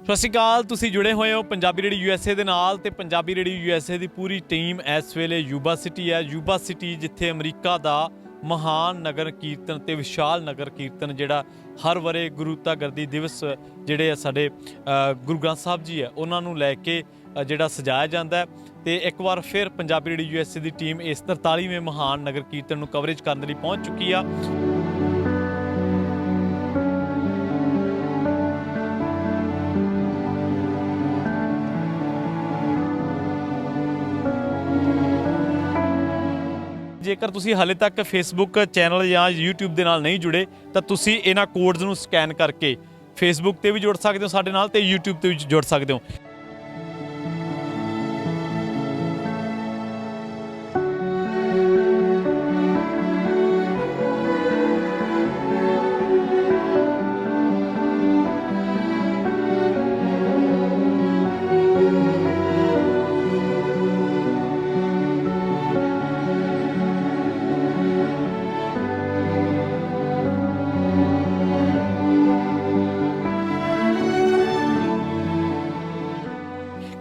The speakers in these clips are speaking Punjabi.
ਸਤਿ ਸ਼੍ਰੀ ਅਕਾਲ। ਤੁਸੀਂ ਜੁੜੇ ਹੋਏ ਹੋ ਪੰਜਾਬੀ ਰੇਡੀਓ USA ਦੇ ਨਾਲ ਤੇ ਪੰਜਾਬੀ ਰੇਡੀਓ USA ਦੀ ਪੂਰੀ ਟੀਮ ਇਸ ਵੇਲੇ ਯੂਬਾ ਸਿਟੀ ਹੈ। ਯੂਬਾ ਸਿਟੀ ਜਿੱਥੇ ਅਮਰੀਕਾ ਦਾ ਮਹਾਨ ਨਗਰ ਕੀਰਤਨ ਤੇ ਵਿਸ਼ਾਲ ਨਗਰ ਕੀਰਤਨ ਜਿਹੜਾ ਹਰ ਵਰੇ ਗੁਰੂ ਤਾਗਰਦੀ ਦਿਵਸ ਜਿਹੜੇ ਆ ਸਾਡੇ ਗੁਰੂ ਗ੍ਰੰਥ ਸਾਹਿਬ ਜੀ ਹੈ ਉਹਨਾਂ ਨੂੰ ਲੈ ਕੇ ਜਿਹੜਾ ਸਜਾਇਆ ਜਾਂਦਾ ਹੈ। ਤੇ ਇੱਕ ਵਾਰ ਫਿਰ ਪੰਜਾਬੀ ਰੇਡੀਓ USA ਦੀ ਟੀਮ ਇਸ 43ਵੇਂ ਮਹਾਨ ਨਗਰ ਕੀਰਤਨ ਨੂੰ ਕਵਰੇਜ ਕਰਨ ਲਈ ਪਹੁੰਚ ਚੁੱਕੀ ਆ। ਜੇਕਰ ਤੁਸੀਂ ਹਾਲੇ ਤੱਕ ਫੇਸਬੁੱਕ ਚੈਨਲ ਜਾਂ YouTube ਦੇ ਨਾਲ ਨਹੀਂ ਜੁੜੇ ਤਾਂ ਤੁਸੀਂ ਇਹਨਾਂ ਕੋਡਸ ਨੂੰ ਸਕੈਨ ਕਰਕੇ ਫੇਸਬੁੱਕ ਤੇ ਵੀ ਜੁੜ ਸਕਦੇ ਹੋ ਸਾਡੇ ਨਾਲ ਤੇ YouTube ਤੇ ਵੀ ਜੁੜ ਸਕਦੇ ਹੋ।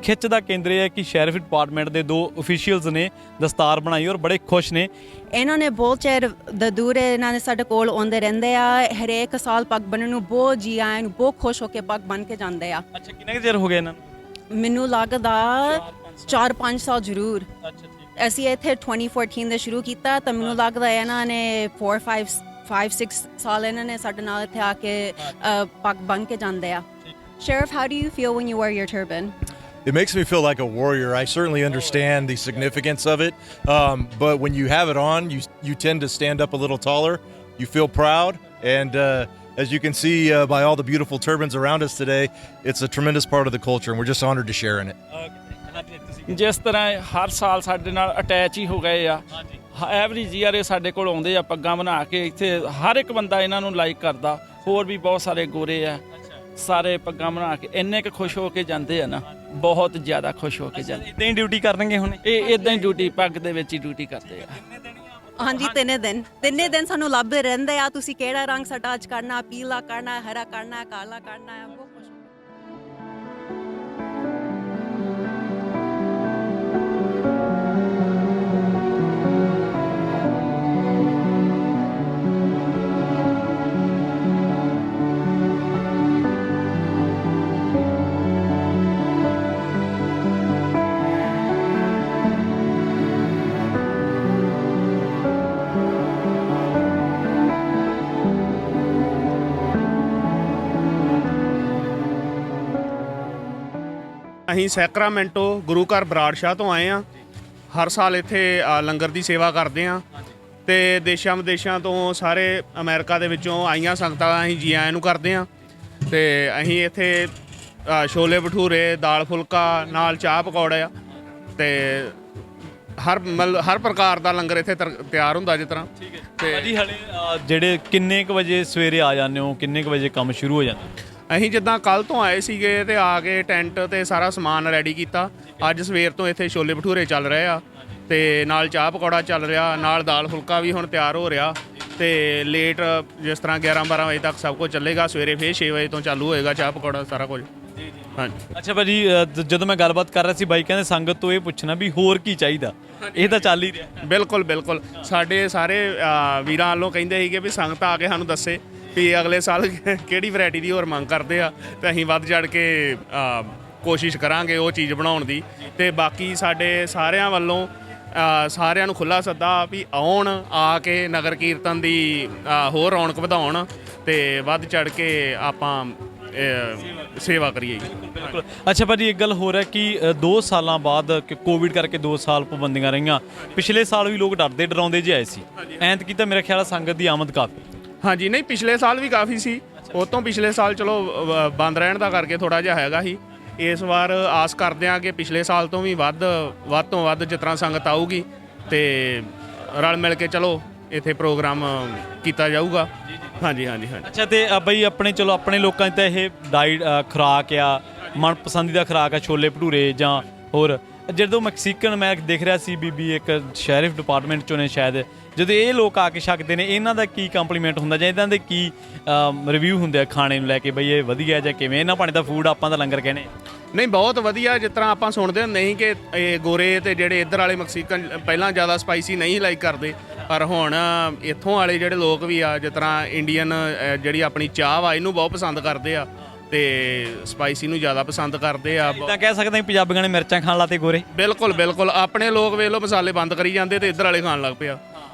ਖਿੱਚ ਦਾ ਕੇਂਦਰ ਇਹ ਹੈ ਕਿ ਸ਼ੈਰਿਫ ਡਿਪਾਰਟਮੈਂਟ ਦੇ ਦੋ ਅਫੀਸ਼ੀਅਲਸ ਨੇ ਦਸਤਾਰ ਬਣਾਈ ਔਰ ਬੜੇ ਖੁਸ਼ ਨੇ। ਇਹਨਾਂ ਨੇ ਬਹੁਤ ਚਿਰ ਦਾ ਦੂਰ ਇਹਨਾਂ ਨੇ ਸਾਡੇ ਕੋਲ ਆਉਂਦੇ ਰਹਿੰਦੇ ਆ। ਹਰੇਕ ਸਾਲ ਪੱਗ ਬੰਨ੍ਹਣ ਨੂੰ ਬਹੁਤ ਜੀ ਆਇਆਂ ਨੂੰ ਬਹੁਤ ਖੁਸ਼ ਹੋ ਕੇ ਪੱਗ ਬੰਨ੍ਹ ਕੇ ਜਾਂਦੇ ਆ। ਅੱਛਾ, ਕਿੰਨਾ ਕੁ ਚਿਰ ਹੋ ਗਿਆ ਇਹਨਾਂ ਨੂੰ? ਮੈਨੂੰ ਲੱਗਦਾ 4-5 ਸਾਲ ਜ਼ਰੂਰ। ਅੱਛਾ, ਠੀਕ। ਅਸੀਂ ਇੱਥੇ 2014 ਦੇ ਸ਼ੁਰੂ ਕੀਤਾ ਤਾਂ ਮੈਨੂੰ ਲੱਗਦਾ ਇਹਨਾਂ ਨੇ 4-5-6 ਸਾਲ ਇਹਨਾਂ ਨੇ ਸਾਡੇ ਨਾਲ ਇੱਥੇ ਆ ਕੇ ਪੱਗ ਬੰਨ੍ਹ ਕੇ ਜਾਂਦੇ ਆ। Sheriff, how do you feel when you wear your turban? It makes me feel like a warrior. I certainly understand the significance of it, but when you have it on, you tend to stand up a little taller. You feel proud, and as you can see by all the beautiful turbans around us today, it's a tremendous part of the culture, and we're just honored to share in it. ਜਿਸ ਤਰ੍ਹਾਂ ਹਰ ਸਾਲ ਸਾਡੇ ਨਾਲ ਅਟੈਚ ਹੀ ਹੋ ਗਏ ਆ। ਐਵਰੀ ਈਅਰ ਇਹ ਸਾਡੇ ਕੋਲ ਆਉਂਦੇ ਆ ਪੱਗਾਂ ਬਣਾ ਕੇ। ਇੱਥੇ ਹਰ ਇੱਕ ਬੰਦਾ ਇਹਨਾਂ ਨੂੰ ਲਾਈਕ ਕਰਦਾ। ਹੋਰ ਵੀ ਬਹੁਤ ਸਾਰੇ ਗੋਰੇ ਆ, ਸਾਰੇ ਪੱਗਾਂ ਬਣਾ ਕੇ ਇੰਨੇ ਕੁ ਖੁਸ਼ ਹੋ ਕੇ ਜਾਂਦੇ ਆ ਨਾ, ਬਹੁਤ ਜ਼ਿਆਦਾ ਖੁਸ਼ ਹੋ ਕੇ ਜਾਂਦੇ। ਇਦਾਂ ਹੀ ਡਿਊਟੀ ਕਰਨਗੇ ਹੁਣ ਇਹ ਇਦਾਂ ਹੀ ਡਿਊਟੀ ਪੱਗ ਦੇ ਵਿੱਚ ਹੀ ਡਿਊਟੀ ਕਰਦੇ ਆ। ਹਾਂਜੀ, ਤਿੰਨੇ ਦਿਨ ਸਾਨੂੰ ਲੱਭਦੇ ਰਹਿੰਦੇ ਆ। ਤੁਸੀਂ ਕਿਹੜਾ ਰੰਗ ਸਾਡਾ ਅੱਜ ਕਰਨਾ, ਪੀਲਾ ਕਰਨਾ, ਹਰਾ ਕਰਨਾ, ਕਾਲਾ ਕਰਨਾ ਹੈ। ਬਹੁਤ ਖੁਸ਼। ਅਸੀਂ ਸੈਕਰਾਮੈਂਟੋ ਗੁਰੂ ਘਰ ਬਰਾੜਸ਼ਾਹ ਤੋਂ ਆਏ ਹਾਂ। ਹਰ ਸਾਲ ਇੱਥੇ ਲੰਗਰ ਦੀ ਸੇਵਾ ਕਰਦੇ ਹਾਂ ਤੇ ਦੇਸ਼ਾਂ ਵਿਦੇਸ਼ਾਂ ਤੋਂ ਸਾਰੇ ਅਮਰੀਕਾ ਦੇ ਵਿੱਚੋਂ ਆਈਆਂ ਸੰਗਤਾਂ ਅਸੀਂ ਜੀ ਆਇਆਂ ਨੂੰ ਕਰਦੇ ਹਾਂ। ਤੇ ਅਸੀਂ ਇੱਥੇ ਛੋਲੇ ਭਟੂਰੇ, ਦਾਲ ਫੁਲਕਾ ਨਾਲ ਚਾਹ ਪਕੌੜੇ ਆ ਤੇ ਹਰ ਪ੍ਰਕਾਰ ਦਾ ਲੰਗਰ ਇੱਥੇ ਤਿਆਰ ਹੁੰਦਾ ਜਿਸ ਤਰ੍ਹਾਂ। ਤੇ ਭਾਜੀ ਹਲੇ ਜਿਹੜੇ ਕਿੰਨੇ ਕੁ ਵਜੇ ਸਵੇਰੇ ਆ ਜਾਂਦੇ ਹੋ, ਕਿੰਨੇ ਕੁ ਵਜੇ ਕੰਮ ਸ਼ੁਰੂ ਹੋ ਜਾਂਦਾ? ਅਸੀਂ ਜਿੱਦਾਂ ਕੱਲ੍ਹ ਤੋਂ ਆਏ ਸੀਗੇ ਤੇ ਆ ਕੇ ਟੈਂਟ ਤੇ ਸਾਰਾ ਸਮਾਨ ਰੈਡੀ ਕੀਤਾ। ਅੱਜ ਸਵੇਰ ਤੋਂ ਇੱਥੇ ਛੋਲੇ ਭਟੂਰੇ ਚੱਲ ਰਹੇ ਆ ਤੇ ਨਾਲ ਚਾਹ ਪਕੌੜਾ ਚੱਲ ਰਿਹਾ, ਨਾਲ ਦਾਲ ਫੁਲਕਾ ਵੀ ਹੁਣ ਤਿਆਰ ਹੋ ਰਿਹਾ। ਤੇ ਲੇਟ ਜਿਸ ਤਰ੍ਹਾਂ 11-12 ਵਜੇ ਤੱਕ ਸਭ ਕੁਝ ਚੱਲੇਗਾ। ਸਵੇਰੇ ਫਿਰ 6 ਵਜੇ ਤੋਂ ਚਾਲੂ ਹੋਏਗਾ ਚਾਹ ਪਕੌੜਾ ਸਾਰਾ ਕੁਝ। ਹਾਂਜੀ। ਅੱਛਾ ਭਾਜੀ, ਜਦੋਂ ਮੈਂ ਗੱਲਬਾਤ ਕਰ ਰਿਹਾ ਸੀ ਬਾਈ ਕਹਿੰਦੇ ਸੰਗਤ ਤੋਂ ਇਹ ਪੁੱਛਣਾ ਵੀ ਹੋਰ ਕੀ ਚਾਹੀਦਾ, ਇਹ ਤਾਂ ਚੱਲ ਹੀ ਰਿਹਾ। ਬਿਲਕੁਲ ਸਾਡੇ ਸਾਰੇ ਵੀਰਾਂ ਵੱਲੋਂ ਕਹਿੰਦੇ ਸੀਗੇ ਵੀ ਸੰਗਤ ਆ ਕੇ ਸਾਨੂੰ ਦੱਸੇ ਵੀ ਅਗਲੇ ਸਾਲ ਕਿਹੜੀ ਵੈਰਾਈਟੀ ਦੀ ਹੋਰ ਮੰਗ ਕਰਦੇ ਆ ਤੇ ਅਸੀਂ ਵੱਧ ਚੜ੍ਹ ਕੇ ਕੋਸ਼ਿਸ਼ ਕਰਾਂਗੇ ਉਹ ਚੀਜ਼ ਬਣਾਉਣ ਦੀ। ਤੇ ਬਾਕੀ ਸਾਡੇ ਸਾਰਿਆਂ ਵੱਲੋਂ ਸਾਰਿਆਂ ਨੂੰ ਖੁੱਲ੍ਹਾ ਸੱਦਾ ਵੀ ਆਉਣ, ਆ ਕੇ ਨਗਰ ਕੀਰਤਨ ਦੀ ਹੋਰ ਰੌਣਕ ਵਧਾਉਣ ਤੇ ਵੱਧ ਚੜ੍ਹ ਕੇ ਆਪਾਂ ਸੇਵਾ ਕਰੀਏ। ਬਿਲਕੁਲ। ਅੱਛਾ ਭਾਜੀ, ਇੱਕ ਗੱਲ ਹੋਰ ਹੈ ਕਿ 2 ਸਾਲਾਂ ਬਾਅਦ ਕੋਵਿਡ ਕਰਕੇ 2 ਸਾਲ ਪਾਬੰਦੀਆਂ ਰਹੀਆਂ। ਪਿਛਲੇ ਸਾਲ ਵੀ ਲੋਕ ਡਰਦੇ ਡਰਾਉਂਦੇ ਜਿਹੇ ਆਏ ਸੀ। ਐਤਕੀ ਤਾਂ ਮੇਰਾ ਖਿਆਲ ਸੰਗਤ ਦੀ ਆਮਦ ਕਾਫੀ। ਹਾਂਜੀ, ਨਹੀਂ ਪਿਛਲੇ ਸਾਲ ਵੀ ਕਾਫੀ ਸੀ। ਉਹ ਤੋਂ ਪਿਛਲੇ ਸਾਲ ਚਲੋ ਬੰਦ ਰਹਿਣ ਦਾ ਕਰਕੇ ਥੋੜ੍ਹਾ ਜਿਹਾ ਹੈਗਾ ਸੀ। ਇਸ ਵਾਰ ਆਸ ਕਰਦੇ ਹਾਂ ਕਿ ਪਿਛਲੇ ਸਾਲ ਤੋਂ ਵੀ ਵੱਧ ਤੋਂ ਵੱਧ ਜਿਸ ਤਰ੍ਹਾਂ ਸੰਗਤ ਆਊਗੀ ਤੇ ਰਲ ਮਿਲ ਕੇ ਚਲੋ ਇੱਥੇ ਪ੍ਰੋਗਰਾਮ ਕੀਤਾ ਜਾਊਗਾ। ਹਾਂਜੀ। ਅੱਛਾ, ਤੇ ਬਈ ਆਪਣੇ ਚਲੋ ਆਪਣੇ ਲੋਕਾਂ 'ਚ ਤਾਂ ਇਹ ਡਾਈਟ ਖੁਰਾਕ ਆ, ਮਨਪਸੰਦੀਦਾ ਖੁਰਾਕ ਆ ਛੋਲੇ ਭਟੂਰੇ ਜਾਂ ਹੋਰ। ਜਦੋਂ ਮੈਕਸੀਕਨ ਮੈਂ ਦੇਖ ਰਿਹਾ ਸੀ ਬੀਬੀ ਇੱਕ ਸ਼ੈਰਿਫ ਡਿਪਾਰਟਮੈਂਟ 'ਚੋਂ ਨੇ ਸ਼ਾਇਦ ਜਦੋਂ ਇਹ ਲੋਕ ਆ ਕੇ ਛਕਦੇ ਨੇ ਇਹਨਾਂ ਦਾ ਕੀ ਕੰਪਲੀਮੈਂਟ ਹੁੰਦਾ ਜਾਂ ਇਹਨਾਂ ਦੇ ਕੀ ਰਿਵਿਊ ਹੁੰਦੇ ਆ ਖਾਣੇ ਨੂੰ ਲੈ ਕੇ, ਬਈ ਇਹ ਵਧੀਆ ਜਾਂ ਕਿਵੇਂ? ਇਹਨਾਂ ਪਾਣੀ ਦਾ ਫੂਡ ਆਪਾਂ ਤਾਂ ਲੰਗਰ ਕਹਿੰਦੇ। ਨਹੀਂ ਬਹੁਤ ਵਧੀਆ, ਜਿਸ ਤਰ੍ਹਾਂ ਆਪਾਂ ਸੁਣਦੇ ਹੁੰਦੇ ਸੀ ਕਿ ਇਹ ਗੋਰੇ ਤੇ ਜਿਹੜੇ ਇੱਧਰ ਵਾਲੇ ਮੈਕਸੀਕਨ ਪਹਿਲਾਂ ਜ਼ਿਆਦਾ ਸਪਾਈਸੀ ਨਹੀਂ ਲਾਈਕ ਕਰਦੇ, ਪਰ ਹੁਣ ਇੱਥੋਂ ਵਾਲੇ ਜਿਹੜੇ ਲੋਕ ਵੀ ਆ, ਜਿਸ ਤਰ੍ਹਾਂ ਇੰਡੀਅਨ ਜਿਹੜੀ ਆਪਣੀ ਚਾਹ ਵਾ ਇਹਨੂੰ ਬਹੁਤ ਪਸੰਦ ਕਰਦੇ ਆ ਤੇ ਸਪਾਈਸੀ ਨੂੰ ਜ਼ਿਆਦਾ ਪਸੰਦ ਕਰਦੇ ਆ। ਇਦਾਂ ਕਹਿ ਸਕਦੇ ਹਾਂ ਪੰਜਾਬੀਆਂ ਨੇ ਮਿਰਚਾਂ ਖਾਣ ਲਾਤੇ ਗੋਰੇ। ਬਿਲਕੁਲ ਬਿਲਕੁਲ, ਆਪਣੇ ਲੋਕ ਵੇਖ ਲਓ ਮਸਾਲੇ ਬੰਦ ਕਰੀ ਜਾਂਦੇ ਤੇ ਇੱਧਰ ਵਾਲੇ ਖਾਣ ਲੱਗ ਪਿਆ।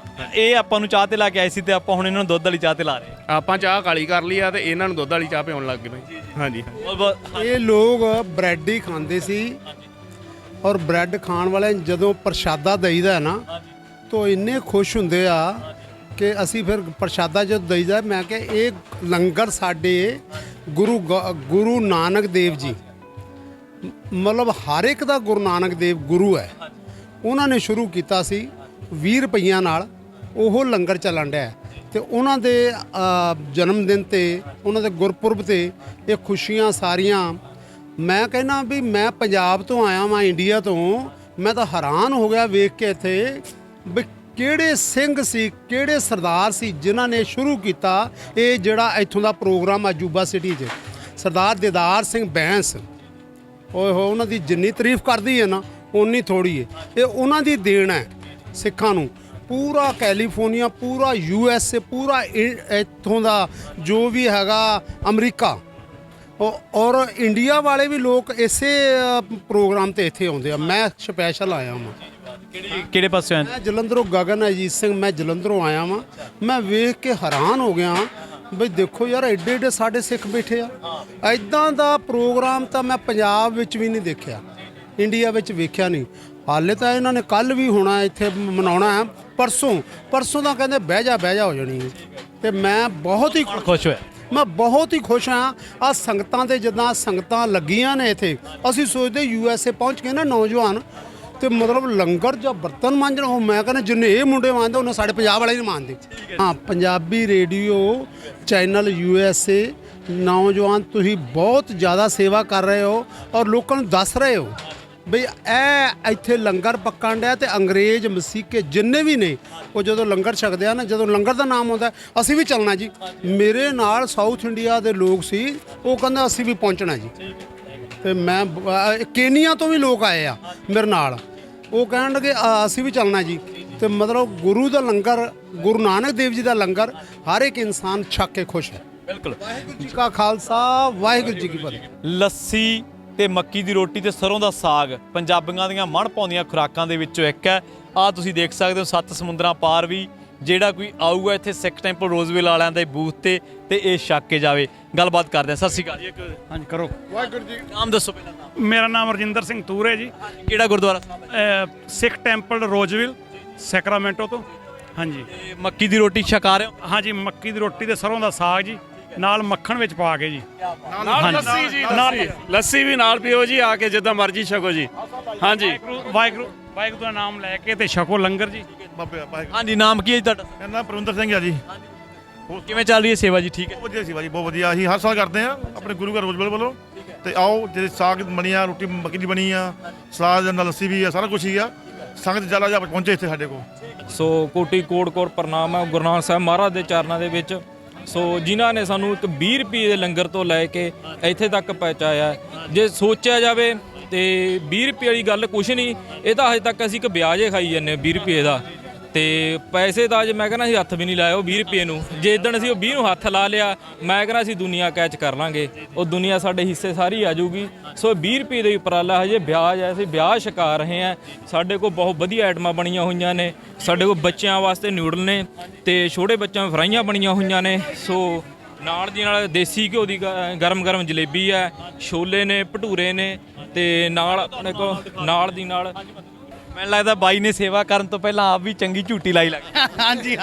ਇਹ ਆਪਾਂ ਨੂੰ ਚਾਹ ਤੇ ਲਾ ਕੇ ਆਏ ਸੀ ਤੇ ਆਪਾਂ ਹੁਣ ਇਹਨਾਂ ਨੂੰ ਦੁੱਧ ਵਾਲੀ ਚਾਹ ਤੇ ਲਾ ਰਹੇ ਆਪਾਂ ਚਾਹ ਕਾਲੀ ਕਰ ਲਈ ਆ ਤੇ ਇਹਨਾਂ ਨੂੰ ਦੁੱਧ ਵਾਲੀ ਚਾਹ ਪਿਆਉਣ ਲੱਗ ਗਏ। ਹਾਂਜੀ ਇਹ ਲੋਕ ਬ੍ਰੈਡ ਹੀ ਖਾਂਦੇ ਸੀ ਔਰ ਬ੍ਰੈਡ ਖਾਣ ਵਾਲੇ ਜਦੋਂ ਪ੍ਰਸ਼ਾਦਾ ਦਈਦਾ ਨਾ ਤਾਂ ਇੰਨੇ ਖੁਸ਼ ਹੁੰਦੇ ਆ ਕਿ ਅਸੀਂ ਫਿਰ ਪ੍ਰਸ਼ਾਦਾ ਜਦੋਂ ਦਈਦਾ, ਮੈਂ ਕਿ ਇਹ ਲੰਗਰ ਸਾਡੇ ਗੁਰੂ ਨਾਨਕ ਦੇਵ ਜੀ, ਮਤਲਬ ਹਰ ਇੱਕ ਦਾ ਗੁਰੂ ਨਾਨਕ ਦੇਵ ਗੁਰੂ ਹੈ, ਉਹਨਾਂ ਨੇ ਸ਼ੁਰੂ ਕੀਤਾ ਸੀ 20 ਰੁਪਈਆਂ ਨਾਲ ਉਹ ਲੰਗਰ ਚੱਲਣ ਡਿਆ ਤੇ ਉਹਨਾਂ ਦੇ ਜਨਮ ਦਿਨ ਤੇ ਉਹਨਾਂ ਦੇ ਗੁਰਪੁਰਬ ਤੇ ਇਹ ਖੁਸ਼ੀਆਂ ਸਾਰੀਆਂ। ਮੈਂ ਕਹਿੰਦਾ ਵੀ ਮੈਂ ਪੰਜਾਬ ਤੋਂ ਆਇਆ ਵਾਂ, ਇੰਡੀਆ ਤੋਂ, ਮੈਂ ਤਾਂ ਹੈਰਾਨ ਹੋ ਗਿਆ ਵੇਖ ਕੇ ਇੱਥੇ ਵੀ ਕਿਹੜੇ ਸਿੰਘ ਸੀ, ਕਿਹੜੇ ਸਰਦਾਰ ਸੀ ਜਿਨ੍ਹਾਂ ਨੇ ਸ਼ੁਰੂ ਕੀਤਾ ਇਹ ਜਿਹੜਾ ਇੱਥੋਂ ਦਾ ਪ੍ਰੋਗਰਾਮ ਆ ਯੂਬਾ ਸਿਟੀ 'ਚ। ਸਰਦਾਰ ਦੀਦਾਰ ਸਿੰਘ ਬੈਂਸ, ਓਏ ਹੋ, ਉਹਨਾਂ ਦੀ ਜਿੰਨੀ ਤਾਰੀਫ ਕਰਦੀ ਹੈ ਨਾ ਓਨੀ ਥੋੜੀ ਹੈ। ਇਹ ਉਹਨਾਂ ਦੀ ਦੇਣ ਹੈ ਸਿੱਖਾਂ ਨੂੰ। ਪੂਰਾ ਕੈਲੀਫੋਰਨੀਆ, ਪੂਰਾ USA, ਪੂਰਾ ਇੱਥੋਂ ਦਾ ਜੋ ਵੀ ਹੈਗਾ ਅਮਰੀਕਾ ਔਰ ਇੰਡੀਆ ਵਾਲੇ ਵੀ ਲੋਕ ਇਸੇ ਪ੍ਰੋਗਰਾਮ ਤੇ ਇੱਥੇ ਆਉਂਦੇ ਆ। ਮੈਂ ਸਪੈਸ਼ਲ ਆਇਆ ਵਾਂ। ਕਿਹੜੇ ਪਾਸੇ ਆਏ? ਮੈਂ ਜਲੰਧਰੋਂ, ਗਗਨ ਅਜੀਤ ਸਿੰਘ, ਮੈਂ ਜਲੰਧਰੋਂ ਆਇਆ ਵਾਂ। ਮੈਂ ਵੇਖ ਕੇ ਹੈਰਾਨ ਹੋ ਗਿਆ ਬਈ ਦੇਖੋ ਯਾਰ, ਐਡੇ ਐਡੇ ਸਾਡੇ ਸਿੱਖ ਬੈਠੇ ਆ। ਐਦਾਂ ਦਾ ਪ੍ਰੋਗਰਾਮ ਤਾਂ ਮੈਂ ਪੰਜਾਬ ਵਿੱਚ ਵੀ ਨਹੀਂ ਦੇਖਿਆ, ਇੰਡੀਆ ਵਿੱਚ ਵੇਖਿਆ ਨਹੀਂ। ਹਾਲੇ ਤਾਂ ਇਹਨਾਂ ਨੇ ਕੱਲ ਵੀ ਹੋਣਾ ਇੱਥੇ ਮਨਾਉਣਾ ਹੈ, ਪਰਸੋਂ ਦਾ ਕਹਿੰਦੇ ਬਹਿ ਜਾ ਹੋ ਜਾਣੀ ਹੈ। ਤੇ ਮੈਂ ਬਹੁਤ ਹੀ ਖੁਸ਼ ਹੋਇਆ, ਮੈਂ ਬਹੁਤ ਹੀ ਖੁਸ਼ ਹਾਂ। ਆ ਸੰਗਤਾਂ ਦੇ ਜਿੱਦਾਂ ਸੰਗਤਾਂ ਲੱਗੀਆਂ ਨੇ ਇੱਥੇ, ਅਸੀਂ ਸੋਚਦੇ USA ਪਹੁੰਚ ਕੇ ਨਾ ਨੌਜਵਾਨ ਤੇ ਮਤਲਬ ਲੰਗਰ ਜਾਂ ਬਰਤਨ ਮਾਂਜਣ, ਉਹ ਮੈਂ ਕਹਿੰਦਾ ਜਿੰਨੇ ਇਹ ਮੁੰਡੇ ਮਾਂਜਦੇ ਉਹਨੇ ਸਾਡੇ ਪੰਜਾਬ ਵਾਲੇ ਨਹੀਂ ਮਾਂਜਦੇ। ਹਾਂ, ਪੰਜਾਬੀ ਰੇਡੀਓ ਚੈਨਲ USA, ਨੌਜਵਾਨ ਤੁਸੀਂ ਬਹੁਤ ਜ਼ਿਆਦਾ ਸੇਵਾ ਕਰ ਰਹੇ ਹੋ ਔਰ ਲੋਕਾਂ ਨੂੰ ਦੱਸ ਰਹੇ ਹੋ ਬਈ ਇਹ ਇੱਥੇ ਲੰਗਰ ਪੱਕਣ ਡਿਆ ਤੇ ਅੰਗਰੇਜ਼ ਮਸੀਕੇ ਜਿੰਨੇ ਵੀ ਨੇ ਉਹ ਜਦੋਂ ਲੰਗਰ ਛਕਦੇ ਆ ਨਾ, ਜਦੋਂ ਲੰਗਰ ਦਾ ਨਾਮ ਆਉਂਦਾ ਅਸੀਂ ਵੀ ਚੱਲਣਾ ਜੀ। ਮੇਰੇ ਨਾਲ ਸਾਊਥ ਇੰਡੀਆ ਦੇ ਲੋਕ ਸੀ, ਉਹ ਕਹਿੰਦੇ ਅਸੀਂ ਵੀ ਪਹੁੰਚਣਾ ਜੀ। ਤੇ ਮੈਂ ਕੇਨੀਆ ਤੋਂ ਵੀ ਲੋਕ ਆਏ ਆ ਮੇਰੇ ਨਾਲ, ਉਹ ਕਹਿਣ ਲੱਗੇ ਅਸੀਂ ਵੀ ਚੱਲਣਾ ਜੀ। ਤੇ ਮਤਲਬ ਗੁਰੂ ਦਾ ਲੰਗਰ, ਗੁਰੂ ਨਾਨਕ ਦੇਵ ਜੀ ਦਾ ਲੰਗਰ ਹਰ ਇੱਕ ਇਨਸਾਨ ਛਕ ਕੇ ਖੁਸ਼ ਹੈ। ਬਿਲਕੁਲ। ਵਾਹਿਗੁਰੂ ਜੀ ਕਾ ਖਾਲਸਾ, ਵਾਹਿਗੁਰੂ ਜੀ ਕੀ ਫਤਿਹ। ਲੱਸੀ ਤੇ ਮੱਕੀ ਦੀ ਰੋਟੀ ਤੇ ਸਰੋਂ ਦਾ ਸਾਗ ਪੰਜਾਬੀਆਂ ਦੀਆਂ ਮਨ ਪਾਉਂਦੀਆਂ ਖੁਰਾਕਾਂ ਦੇ ਵਿੱਚੋਂ ਇੱਕ ਹੈ। ਆਹ ਤੁਸੀਂ ਦੇਖ ਸਕਦੇ ਹੋ 7 ਸਮੁੰਦਰਾਂ ਪਾਰ ਵੀ ਜਿਹੜਾ ਕੋਈ ਆਊਗਾ ਇੱਥੇ ਸਿੱਖ ਟੈਂਪਲ ਰੋਜ਼ਵਿਲ ਵਾਲਿਆਂ ਦੇ ਬੂਥ ਤੇ ਇਹ ਛਕ ਕੇ ਜਾਵੇ। ਗੱਲਬਾਤ ਕਰਦੇ ਹਾਂ। ਸਤਿ ਸ਼੍ਰੀ ਅਕਾਲ ਜੀ। ਹਾਂਜੀ ਕਰੋ। ਵਾਹਿਗੁਰੂ ਜੀ। ਨਾਮ ਦੱਸੋ ਪਹਿਲਾਂ। ਨਾਮ ਮੇਰਾ ਨਾਮ ਰਜਿੰਦਰ ਸਿੰਘ ਤੂਰ ਹੈ ਜੀ। ਕਿਹੜਾ ਗੁਰਦੁਆਰਾ ਸਾਹਿਬ? ਸਿੱਖ ਟੈਂਪਲ ਰੋਜ਼ਵਿਲ, ਸੈਕਰਾਮੈਂਟੋ ਤੋਂ। ਹਾਂਜੀ। ਤੇ ਮੱਕੀ ਦੀ ਰੋਟੀ ਛਕਾ ਰਹੇ ਹੋ? ਹਾਂਜੀ, ਮੱਕੀ ਦੀ ਰੋਟੀ ਤੇ ਸਰੋਂ ਦਾ ਸਾਗ ਜੀ, ਨਾਲ ਮੱਖਣ ਵਿੱਚ ਪਾ ਕੇ ਜੀ। ਨਾਲ ਲੱਸੀ ਜੀ, ਲੱਸੀ ਵੀ ਨਾਲ ਪੀਓ ਜੀ, ਆ ਕੇ ਜਿੱਦਾਂ ਮਰਜ਼ੀ ਛਕੋ ਜੀ। ਹਾਂਜੀ, ਵਾਹਿਗੁਰੂ ਦਾ ਨਾਮ ਲੈ ਕੇ ਤੇ ਛਕੋ ਲੰਗਰ ਜੀ। ਹਾਂਜੀ। ਨਾਮ ਕੀ ਹੈ ਜੀ ਤੁਹਾਡਾ? ਮੇਰਾ ਨਾਮ ਪ੍ਰਵਿੰਦਰ ਸਿੰਘ ਆ ਜੀ। ਕਿਵੇਂ ਚੱਲ ਰਹੀ ਹੈ ਸੇਵਾ ਜੀ? ਠੀਕ ਹੈ। ਬਹੁਤ ਵਧੀਆ ਸੇਵਾ ਜੀ, ਬਹੁਤ ਵਧੀਆ। ਅਸੀਂ ਹਰ ਸਾਲ ਕਰਦੇ ਆ ਆਪਣੇ ਗੁਰੂ ਘਰ ਰੋਜ਼ਬੇਲ ਵੱਲੋਂ। ਤੇ ਆਓ, ਜਿਹੜੇ ਸਾਗ ਬਣੀ ਆ, ਰੋਟੀ ਮੱਕੀ ਦੀ ਬਣੀ ਆ, ਸਲਾਦ ਨਾਲ ਲੱਸੀ ਵੀ ਆ, ਸਾਰਾ ਕੁਝ ਹੀ ਆ। ਸੰਗਤ ਜ਼ਿਆਦਾ ਜਾ ਪਹੁੰਚੇ ਇੱਥੇ ਸਾਡੇ ਕੋਲ। ਸੋ ਕੋਟੀ ਕੋਟ ਪ੍ਰਣਾਮ ਹੈ ਗੁਰੂ ਨਾਨਕ ਸਾਹਿਬ ਮਹਾਰਾਜ ਦੇ ਚਰਨਾਂ ਦੇ ਵਿੱਚ। ਸੋ ਜਿਨ੍ਹਾਂ ਨੇ ਸਾਨੂੰ ਇੱਕ 20 ਰੁਪਏ ਦੇ ਲੰਗਰ ਤੋਂ ਲੈ ਕੇ ਇੱਥੇ ਤੱਕ ਪਹੁੰਚਾਇਆ। ਜੇ ਸੋਚਿਆ ਜਾਵੇ ਤੇ 20 ਰੁਪਏ ਵਾਲੀ ਗੱਲ ਕੁਛ ਨਹੀਂ, ਇਹ ਤਾਂ ਹਜੇ ਤੱਕ ਅਸੀਂ ਇੱਕ ਵਿਆਜ ਹੀ ਖਾਈ ਜਾਂਦੇ 20 ਰੁਪਏ ਦਾ। ਤੇ ਪੈਸੇ ਦਾ ਅੱਜ ਮੈਂ ਕਹਿੰਦਾ ਅਸੀਂ ਹੱਥ ਵੀ ਨਹੀਂ ਲਾਇਆ ਉਹ 20 ਰੁਪਏ ਨੂੰ। ਜੇ ਇਦਣ ਅਸੀਂ ਉਹ 20 ਨੂੰ ਹੱਥ ਲਾ ਲਿਆ, ਮੈਂ ਕਹਿੰਦਾ ਅਸੀਂ ਦੁਨੀਆ ਕੈਚ ਕਰ ਲਾਂਗੇ, ਉਹ ਦੁਨੀਆ ਸਾਡੇ ਹਿੱਸੇ ਸਾਰੀ ਆ ਜਾਊਗੀ। ਸੋ 20 ਰੁਪਏ ਦੇ ਉਪਰਾਲਾ ਹਜੇ ਵਿਆਜ ਹੈ, ਅਸੀਂ ਵਿਆਹ ਛਕਾ ਰਹੇ ਹਾਂ। ਸਾਡੇ ਕੋਲ ਬਹੁਤ ਵਧੀਆ ਆਈਟਮਾਂ ਬਣੀਆਂ ਹੋਈਆਂ ਨੇ। ਸਾਡੇ ਕੋਲ ਬੱਚਿਆਂ ਵਾਸਤੇ ਨਿਊਡਲ ਨੇ ਤੇ ਛੋਟੇ ਬੱਚਿਆਂ ਨੂੰ ਫਰਾਈਆਂ ਬਣੀਆਂ ਹੋਈਆਂ ਨੇ। ਸੋ ਨਾਲ ਦੀ ਨਾਲ ਦੇਸੀ ਘਿਓ ਦੀ ਗਰਮ ਜਲੇਬੀ ਹੈ, ਛੋਲੇ ਨੇ, ਭਟੂਰੇ ਨੇ ਤੇ ਨਾਲ ਆਪਣੇ ਕੋਲ ਨਾਲ ਦੀ ਨਾਲ ਮੈਨੂੰ ਲੱਗਦਾ ਬਾਈ ਨੇ ਸੇਵਾ ਕਰਨ ਤੋਂ ਪਹਿਲਾਂ ਆਪ ਵੀ ਚੰਗੀ ਝੂਟੀ ਲਾਈ ਲੱਗ। ਹਾਂਜੀ।